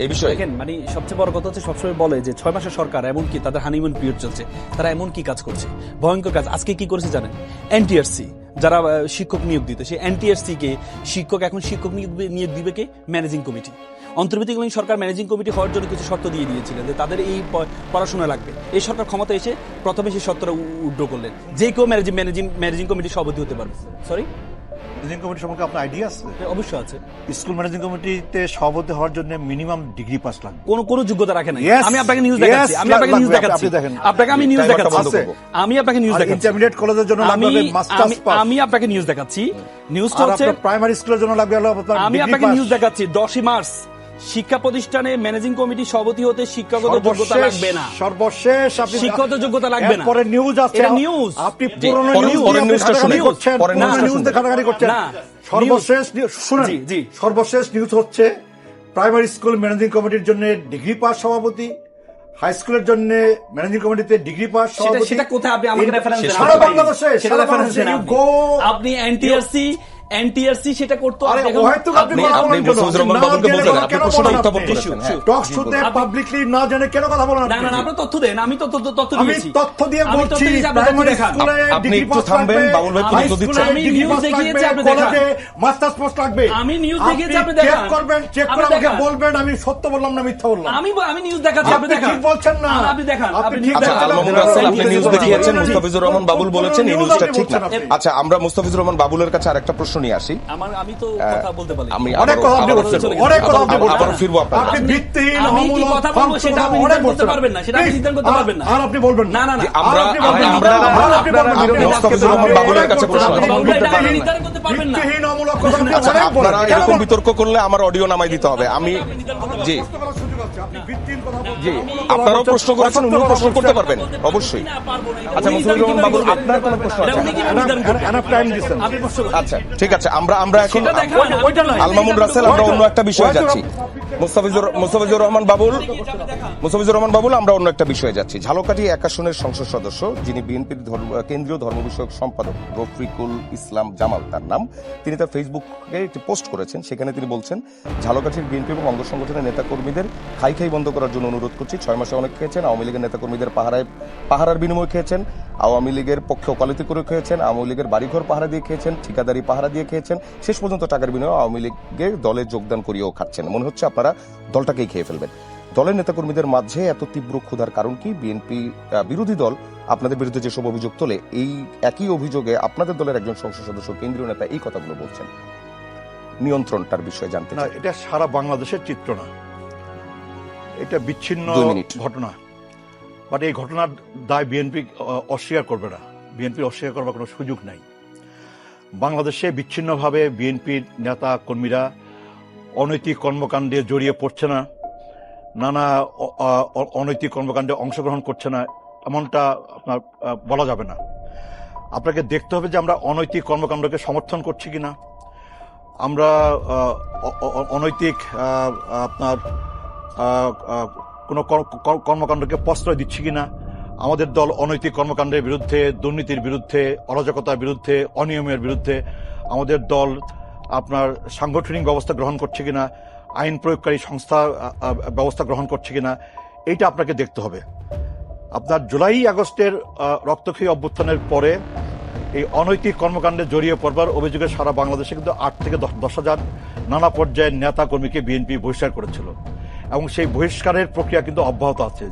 এই বিষয়ে। দেখেন, মানে সবচেয়ে বড় কথা হচ্ছে সবসময় বলে যে 6 মাসের সরকার, এমনকি তাদের হানিমুন পিরিয়ড চলছে, তারা এমন কি কাজ করছে, ভয়ঙ্কর কাজ। আজকে কি করেছে জানেন? এনটিআরসি যারা শিক্ষক নিয়োগ দিত, সেই এনটিআরসি কে এখন শিক্ষক নিয়োগ দিবে কে? Managing committee. অন্তর্বর্তীকালীন সরকার ম্যানেজিং কমিটি হওয়ার জন্য কিছু শর্ত দিয়ে দিয়েছিলেন যে তাদের এই পড়াশোনা লাগবে। এই সরকার ক্ষমতা এসে প্রথমে সেই শর্তটা উড্র করলেন, যে কেউ ম্যানেজিং কমিটির সভাপতি হতে পারবে। সরি, ম্যানেজিং কমিটি সম্পর্কে আপনার আইডিয়া আছে? অবশ্যই আছে। স্কুল ম্যানেজিং কমিটিতে সভাপতি হওয়ার জন্য মিনিমাম ডিগ্রি পাস লাগবে। কোন যোগ্যতা রাখে না। আমি আপনাকে নিউজ দেখাচ্ছি, ইন্টারমিডিয়েট কলেজের জন্য লাগবে মাস্টার্স পাস। আমি আপনাকে নিউজ দেখাচ্ছি, নিউজটা হচ্ছে প্রাইমারি স্কুলের জন্য লাগবে হলো আপনার। আমি আপনাকে নিউজ দেখাচ্ছি 10 মার্চ শিক্ষা প্রতিষ্ঠানে ম্যানেজিং কমিটি সভাপতি হতে শিক্ষাগত যোগ্যতা লাগবে না। সর্বশেষ আপনি শিক্ষাগত যোগ্যতা লাগবে না। পরে নিউজ আছে, এটা নিউজ। আপনি পুরনো নিউজটা দেখাগাড়ি করছেন। সর্বশেষ শুনুন, সর্বশেষ নিউজ হচ্ছে প্রাইমারি স্কুল ম্যানেজিং কমিটির জন্য ডিগ্রি পাস সভাপতি, হাই স্কুলের জন্য ম্যানেজিং কমিটিতে ডিগ্রি পাস সভাপতি। সেটা কোথায়? আপনি আমাকে রেফারেন্স দেন। সারা বাংলাদেশে আপনি এনটিআরসি সেটা করতে পাবলিকলি না জানে কেন কথা বলেন? না, আপনি তথ্য দেন। আমি তথ্য দিয়েছি, তথ্য দিয়ে বলছি। আপনি একটু থামবেন, বাবুল ভাই তথ্য দিচ্ছেন। আমি নিউজ দেখিয়েছি, আপনি দেখান। মাস্টার্স পোস্ট লাগবে, আমি নিউজ দেখিয়েছি, আপনি দেখান। চেক করবেন, চেক করে আমাকে বলবেন আমি সত্য বললাম না মিথ্যা বললাম। আমি নিউজ দেখাচ্ছি, আপনি দেখান। ঠিক বলছেন না, আপনি দেখান। আপনি ঠিক আচ্ছা, আল মামুন রাসেল আপনি নিউজ দেখিয়েছেন, মুস্তাফিজুর রহমান বাবুল বলেছেন এই নিউজটা ঠিক না। আচ্ছা, আমরা মুস্তাফিজুর রহমান বাবুলের কাছে আরেকটা প্রশ্ন নিয়ে আসি। আমি তো কথা বলতে পারি, আমি অনেক কথা আপনি বলছেন, অনেক কথা আপনি বলছেন, আবার ফিরবো আপনার। আপনি ভিত্তিহীন আমি কি কথা বলবো সেটা আপনি নির্ধারণ করতে পারবেন না, সেটা আপনি নির্ধারণ করতে পারবেন না। আর আপনি বলবেন না। আমরা মুস্তাফিজুর রহমান বাবুলের কাছে প্রশ্ন আছে। নির্ধারণ করতে পারবেন না। ভিত্তিহীন অমূলক কথা আপনি আচ্ছা, অনেক বলেন। আপনারা এরকম বিতর্ক করলে আমার অডিও নামাই দিতে হবে। আমি জি জি, আপনারাও প্রশ্ন করেছেন, উনিও প্রশ্ন করতে পারবেন অবশ্যই। আচ্ছা, মুসলিম রহমান বাবুল, আপনার কোনো প্রশ্ন আছে? আচ্ছা, ঠিক আছে, আমরা এখন আল মামুন রাসেল, আমরা অন্য একটা বিষয়ে যাচ্ছি। মুস্তাফিজুর রহমান বাবুল, আমরা অন্য একটা বিষয়ে যাচ্ছি। ঝালকাঠি 1 আসনের সংসদ সদস্য, যিনি বিএনপির কেন্দ্রীয় ধর্ম বিষয়ক সম্পাদক রফিকুল ইসলাম জামাল তার নাম, তিনি তার ফেসবুকে একটি পোস্ট করেছেন। সেখানে তিনি বলছেন, ঝালকাঠির বিএনপি এবং অঙ্গ সংগঠনের নেতাকর্মীদের খাই বন্ধ করার জন্য অনুরোধ করছি। 6 মাসে অনেক খেয়েছেন, আওয়ামী লীগের নেতাকর্মীদের পাহারার বিনিময়ে খেয়েছেন, আওয়ামী লীগের পক্ষে ওকালতি করে খেয়েছেন, আওয়ামী লীগের বাড়িঘর পাহারা দিয়ে খেয়েছেন, ঠিকাদারি পাহারা দিয়ে খেয়েছেন, শেষ পর্যন্ত টাকার বিনিময়ে আওয়ামী লীগের দলে যোগদান করিয়েও খাচ্ছেন। মনে হচ্ছে আপনারা দলটাকেই খেয়ে ফেলবেন। দলের নেতাকর্মীদের মাঝে এত তীব্র ক্ষুধার কারণ কি? বিএনপি বিরোধী দল আপনাদের বিরুদ্ধে যেসব অভিযোগ তোলে, এই একই অভিযোগে আপনাদের দলের একজন সংসদ সদস্য, কেন্দ্রীয় নেতা এই কথাগুলো বলছেন। নিয়ন্ত্রণটার বিষয়ে জানতে না, চাই। এটা সারা বাংলাদেশের চিত্র না, এটা বিচ্ছিন্ন 2 মিনিট। ঘটনা। বাট এই ঘটনার দায় বিএনপি অস্বীকার করবে না, বিএনপির অস্বীকার করবার কোনো সুযোগ নাই। বাংলাদেশে বিচ্ছিন্নভাবে বিএনপির নেতা কর্মীরা অনৈতিক কর্মকাণ্ডে জড়িয়ে পড়ছে না, নানা অনৈতিক কর্মকাণ্ডে অংশগ্রহণ করছে না, এমনটা আপনার বলা যাবে না। আপনাকে দেখতে হবে যে আমরা অনৈতিক কর্মকাণ্ডকে সমর্থন করছি কিনা, আমরা অনৈতিক আপনার কোনো কর্মকাণ্ডকে প্রশ্রয় দিচ্ছি কিনা। আমাদের দল অনৈতিক কর্মকাণ্ডের বিরুদ্ধে, দুর্নীতির বিরুদ্ধে, অরাজকতার বিরুদ্ধে, অনিয়মের বিরুদ্ধে। আমাদের দল আপনার সাংগঠনিক ব্যবস্থা গ্রহণ করছে কিনা, আইন প্রয়োগকারী সংস্থা ব্যবস্থা গ্রহণ করছে কিনা, এইটা আপনাকে দেখতে হবে। আপনার জুলাই আগস্টের রক্তক্ষয়ী অভ্যুত্থানের পরে এই অনৈতিক কর্মকাণ্ডে জড়িয়ে পড়বার অভিযোগে সারা বাংলাদেশে কিন্তু 8 থেকে 10,000 নানা পর্যায়ের নেতা কর্মীকে বিএনপি বহিষ্কার করেছিল, এবং সেই বহিষ্কারের প্রক্রিয়া কিন্তু অব্যাহত আছে।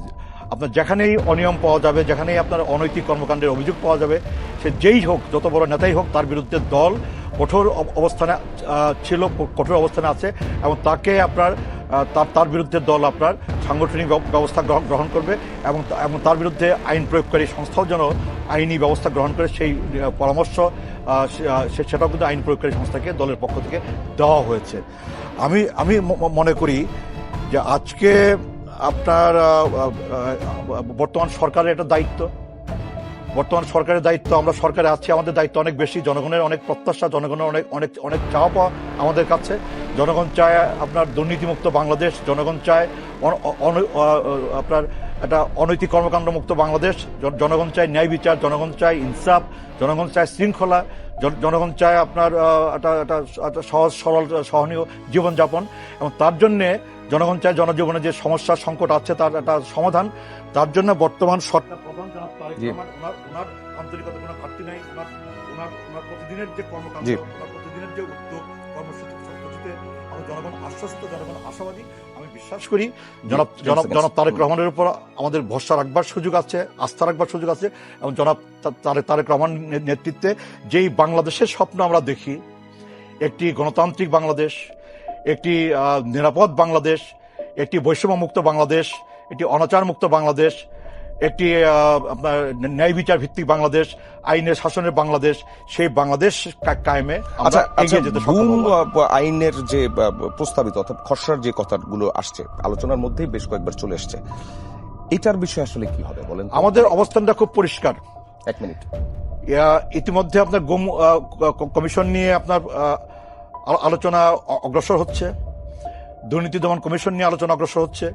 আপনার যেখানেই অনিয়ম পাওয়া যাবে, যেখানেই আপনার অনৈতিক কর্মকাণ্ডের অভিযোগ পাওয়া যাবে, সে যেই হোক, যত বড় নেতাই হোক, তার বিরুদ্ধে দল কঠোর অবস্থানে ছিল, কঠোর অবস্থানে আছে, এবং তাকে আপনার তার বিরুদ্ধে দল আপনার সাংগঠনিক ব্যবস্থা গ্রহণ করবে, এবং তার বিরুদ্ধে আইন প্রয়োগকারী সংস্থাও যেন আইনি ব্যবস্থা গ্রহণ করে সেই পরামর্শ সেটাও কিন্তু আইন প্রয়োগকারী সংস্থাকে দলের পক্ষ থেকে দেওয়া হয়েছে। আমি মনে করি যে আজকে আপনার বর্তমান সরকারের একটা দায়িত্ব, আমরা সরকারে আছি, আমাদের দায়িত্ব অনেক বেশি। জনগণের অনেক প্রত্যাশা, জনগণের অনেক চাওয়া পাওয়া আমাদের কাছে। জনগণ চায় আপনার দুর্নীতিমুক্ত বাংলাদেশ, জনগণ চায় আপনার একটা অনৈতিক কর্মকাণ্ড মুক্ত বাংলাদেশ, জনগণ চায় ন্যায় বিচার, জনগণ চায় ইনসাফ, জনগণ চায় শৃঙ্খলা, জনগণ চায় আপনার একটা সহজ সরল সহনীয় জীবনযাপন, এবং তার জন্যে জনগণ চায় জনজীবনে যে সমস্যা সংকট আছে তার একটা সমাধান। তার জন্য বর্তমান সরকার প্রধান জনাব তারেক রহমান, ওনার আন্তরিকতা কোনো ঘাটতি নাই। ওনার প্রতিদিনের যে কর্মকাণ্ড, ওনার প্রতিদিনের যে উদ্যোগ কর্মসূচিতে আমরা জনগণ আশ্বস্ত, জনগণ আশাবাদী। আমি বিশ্বাস করি জনাব তারেক রহমানের উপর আমাদের ভরসা রাখবার সুযোগ আছে, আস্থা রাখবার সুযোগ আছে, এবং জনাব তারেক রহমান নেতৃত্বে যেই বাংলাদেশের স্বপ্ন আমরা দেখি, একটি গণতান্ত্রিক বাংলাদেশ, একটি নিরাপদ বাংলাদেশ, একটি বৈষম্য মুক্ত বাংলাদেশ, একটি অনাচার মুক্ত বাংলাদেশ, একটি আপনার ন্যায় বিচার ভিত্তিক বাংলাদেশ, আইনের শাসনের বাংলাদেশ, সেই বাংলাদেশ কায়েমে আমরা এগিয়ে যেতে সক্ষম হব। আইনের যে প্রস্তাবিত অর্থাৎ খসড়ার যে কথাগুলো আসছে, আলোচনার মধ্যেই বেশ কয়েকবার চলে এসছে, এটার বিষয়ে আসলে কি হবে বলেন? আমাদের অবস্থানটা খুব পরিষ্কার। 1 মিনিট। ইতিমধ্যে আপনার গুম কমিশন নিয়ে আপনার আলোচনা অগ্রসর হচ্ছে, দুর্নীতি দমন কমিশন নিয়ে আলোচনা অগ্রসর হচ্ছে,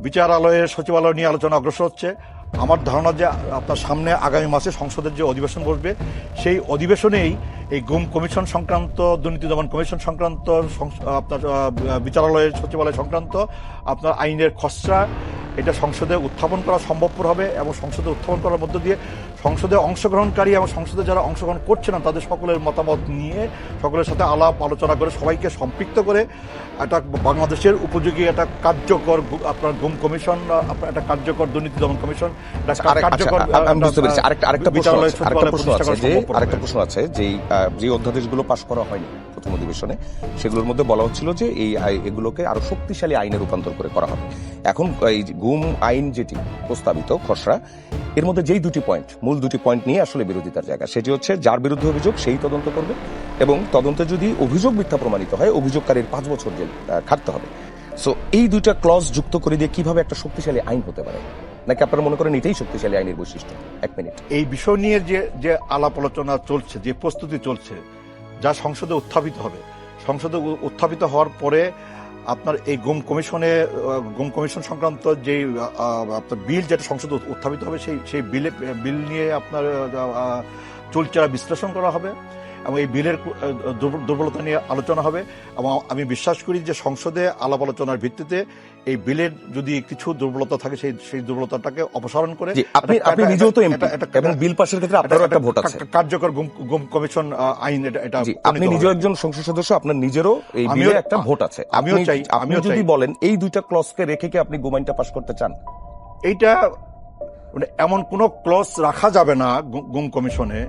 বিচারালয়ের সচিবালয় নিয়ে আলোচনা অগ্রসর হচ্ছে। আমার ধারণা যে আপনার সামনে আগামী মাসে সংসদের যে অধিবেশন বসবে, সেই অধিবেশনেই এই গুম কমিশন সংক্রান্ত, দুর্নীতি দমন কমিশন সংক্রান্ত, আপনার বিচারালয়ের সচিবালয় সংক্রান্ত আপনার আইনের খসড়া এটা সংসদে উত্থাপন করা সম্ভবপর হবে, এবং সংসদে উত্থাপন করার মধ্য দিয়ে সংসদে অংশগ্রহণকারী এবং সংসদে যারা অংশগ্রহণ করছে না তাদের সকলের মতামত নিয়ে, সকলের সাথে আলাপ আলোচনা করে, সবাইকে সম্পৃক্ত করে একটা বাংলাদেশের উপযোগী একটা কার্যকর আপনার গুম কমিশন, আপনার একটা কার্যকর দুর্নীতি দমন কমিশন, আরেকটা প্রশ্ন আছে যে অধ্যাদেশগুলো পাশ করা হয়নি প্রথম অধিবেশনে, সেগুলোর মধ্যে বলা হচ্ছিল যে এগুলোকে আরো শক্তিশালী আইনে রূপান্তর করে করা হবে। এখন এই গুম আইন যেটি প্রস্তাবিত খসড়া, এর মধ্যে যেই মূল দুটি পয়েন্ট নিয়ে আসলে বিরোধিতার জায়গা, সেটি হচ্ছে যার বিরুদ্ধে অভিযোগ সেই তদন্ত করবে, এবং তদন্তে যদি অভিযোগ মিথ্যা প্রমাণিত হয় অভিযোগকারীর 5 বছর জেল খাটতে হবে। সো এই দুইটা ক্লজ যুক্ত করে দিয়ে কিভাবে একটা শক্তিশালী আইন হতে পারে, নাকি আপনারা মনে করেন এটাই শক্তিশালী আইনের বৈশিষ্ট্য? 1 মিনিট। এই বিষয় নিয়ে যে আলাপ আলোচনা চলছে, যে প্রস্তুতি চলছে, যা সংসদে উত্থাপিত হবে, সংসদে উত্থাপিত হওয়ার পরে আপনার এই গুম কমিশন সংক্রান্ত যে আপনার বিল যেটা সংসদে উত্থাপিত হবে, সেই বিল নিয়ে আপনার চুলচেরা বিশ্লেষণ করা হবে এবং এই বিলের দুর্বলতা নিয়ে আলোচনা হবে। এবং আমি বিশ্বাস করি যে সংসদে আলাপ আলোচনার ভিত্তিতে এই বিলের যদি কিছু দুর্বলতা থাকে সেই দুর্বলতাটাকে অপসারণ করে আপনি নিজেও তো এমপি এবং বিল পাশের ক্ষেত্রে আপনারও একটা ভোট আছে, কার্যকর গুম কমিশন আইন এটা আপনি নিজেও একজন সংসদ সদস্য, আপনার নিজেরও এই বিলে একটা ভোট আছে। আমিও চাই, আমিও যদি বলেন এই দুইটা ক্লজকে রেখে কি আপনি গুম আইনটা পাশ করতে চান? এইটা মানে এমন কোন ক্লজ রাখা যাবে না গুম কমিশনে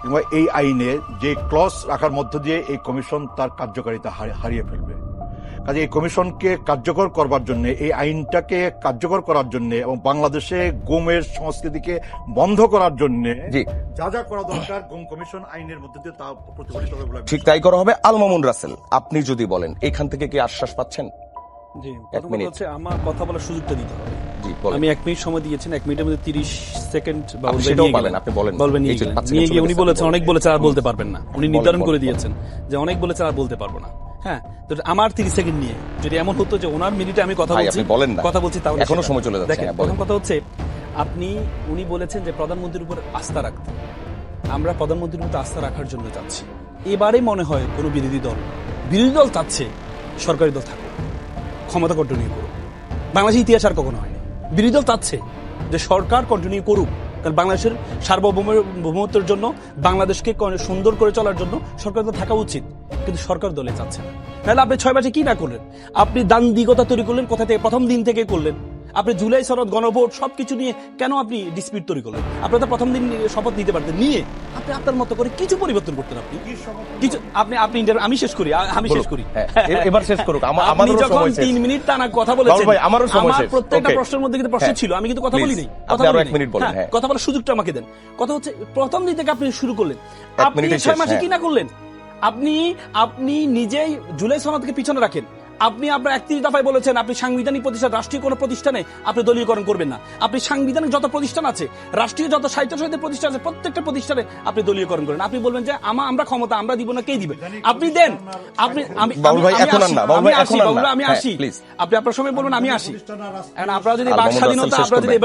কিংবা এই আইনে যে ক্লজ রাখার মধ্য দিয়ে এই কমিশন তার কার্যকারিতা হারিয়ে ফেলবে। কাজে এই কমিশনকে কার্যকর করবার জন্য, এই আইনটাকে কার্যকর করার জন্য এবং বাংলাদেশে গুমের সংস্কৃতিকে বন্ধ করার জন্য যা যা করা দরকার গুম কমিশন আইনের মধ্যে দিয়ে তা প্রতিফলিত হবে বলে ঠিক তাই করা হবে। আল মামুন রাসেল, আপনি যদি বলেন এখান থেকে কি আশ্বাস পাচ্ছেন? জি, এক মিনিট। হচ্ছে আমার কথা বলার সুযোগটা দিতে হবে। জি, বলেন। আমি 1 মিনিট সময় দিয়েছেন, 1 মিনিটের মধ্যে 30 সেকেন্ড বা আপনি সেটাও পাবেন, আপনি বলেন। বলবেন নিয়ে এই যে গেলেন। 5 সেকেন্ড নিয়ে গিয়ে চলে উনি গেছে, বলেছেন বলেন। অনেক বলেছেন আর বলতে পারবেন না। উনি নির্ধারণ করে বলেন। দিয়েছেন যে অনেক বলেছেন আর বলতে পারবো না। হ্যাঁ, তো আমার 30 সেকেন্ড নিয়ে যদি এমন হতো যে ওনার মিনিটে আমি কথা ভাই, বলছি, আপনি বলেন না। কথা বলছি, তাহলে এখনো সেটা। সময় চলে যাচ্ছে, দেখেন, হ্যাঁ, বলেন। প্রথম কথা হচ্ছে উনি বলেছেন যে প্রধানমন্ত্রীর উপর আস্থা রাখতে। আমরা প্রধানমন্ত্রীর উপর আস্থা রাখার জন্য চাচ্ছি। এবারে মনে হয় কোনো বিরোধী দল চাচ্ছে সরকারি দল থাকুক, ক্ষমতা কন্টিনিউ করুক। বাংলাদেশের ইতিহাস আর কখনো হয়নি। বিরোধী দল চাচ্ছে যে সরকার কন্টিনিউ করুক, কারণ বাংলাদেশের সার্বভৌমত্বের জন্য, বাংলাদেশকে সুন্দর করে চলার জন্য সরকার দল থাকা উচিত, কিন্তু সরকার দলে চাচ্ছে না। তাহলে আপনি 6 মাসে কি না করলেন? আপনি দান্দিকতা তৈরি করলেন, কোথা থেকে প্রথম দিন থেকে করলেন। আপনি জুলাই সনদ, গণভোট সবকিছু নিয়ে কেন আপনি ডিসপিউট তৈরি করলেন? আপনি তো প্রথম দিন শপথ নিতে পারতেন, নিয়ে আপনি আপনার মতো করে কিছু পরিবর্তন করতেন। আপনি কিছু আপনি আমি শেষ করি, হ্যাঁ, এবার শেষ করুক। আপনি আমাদেরও যখন সময় শেষ। 3 মিনিট টানা কথা বলেছেন, ভাই, আমারও সময় আমার শেষ। প্রত্যেকটা Okay. প্রশ্নের মধ্যে কিন্তু প্রশ্ন হ্যাঁ, ছিল, আমি কিন্তু কথা please, বলি নাই। আপনি আরো 1 মিনিট বলেন, হ্যাঁ। কথা বলার সুযোগটা আমাকে দেন। কথা হচ্ছে প্রথম দিন থেকে আপনি শুরু করলেন, 1 আপনি মিনিটে 6 মাসে শেষ, কি না করলেন? আপনি নিজেই জুলাই সনদকে পিছনে রাখেন। আপনি আপনার 31 দফায় বলেছেন আপনি সাংবিধানিক প্রতিষ্ঠান, রাষ্ট্রীয় কোনো প্রতিষ্ঠানে আপনি দলীয়করণ করবেন না। আপনি সাংবিধানিক যত প্রতিষ্ঠান আছে, রাষ্ট্রীয় যত স্বায়ত্তশাসিত প্রতিষ্ঠান আছে, প্রত্যেকটা প্রতিষ্ঠানে আপনি দলীয়করণ করেন। আপনি বলবেন যে আমরা ক্ষমতা আমরা দিব না, কে দিবে? আপনি দেন। বাবুল ভাই, এখন আর না, বাবুল ভাই, এখন আর না। আমি হ্যাঁ, আসি। please। আপনি আপনার সময় বলবেন, আমি আসি। এখন আপনারা যদি আল বাক মামুন স্বাধীনতা, রাসেল শেষ আপনারা যদি করবেন।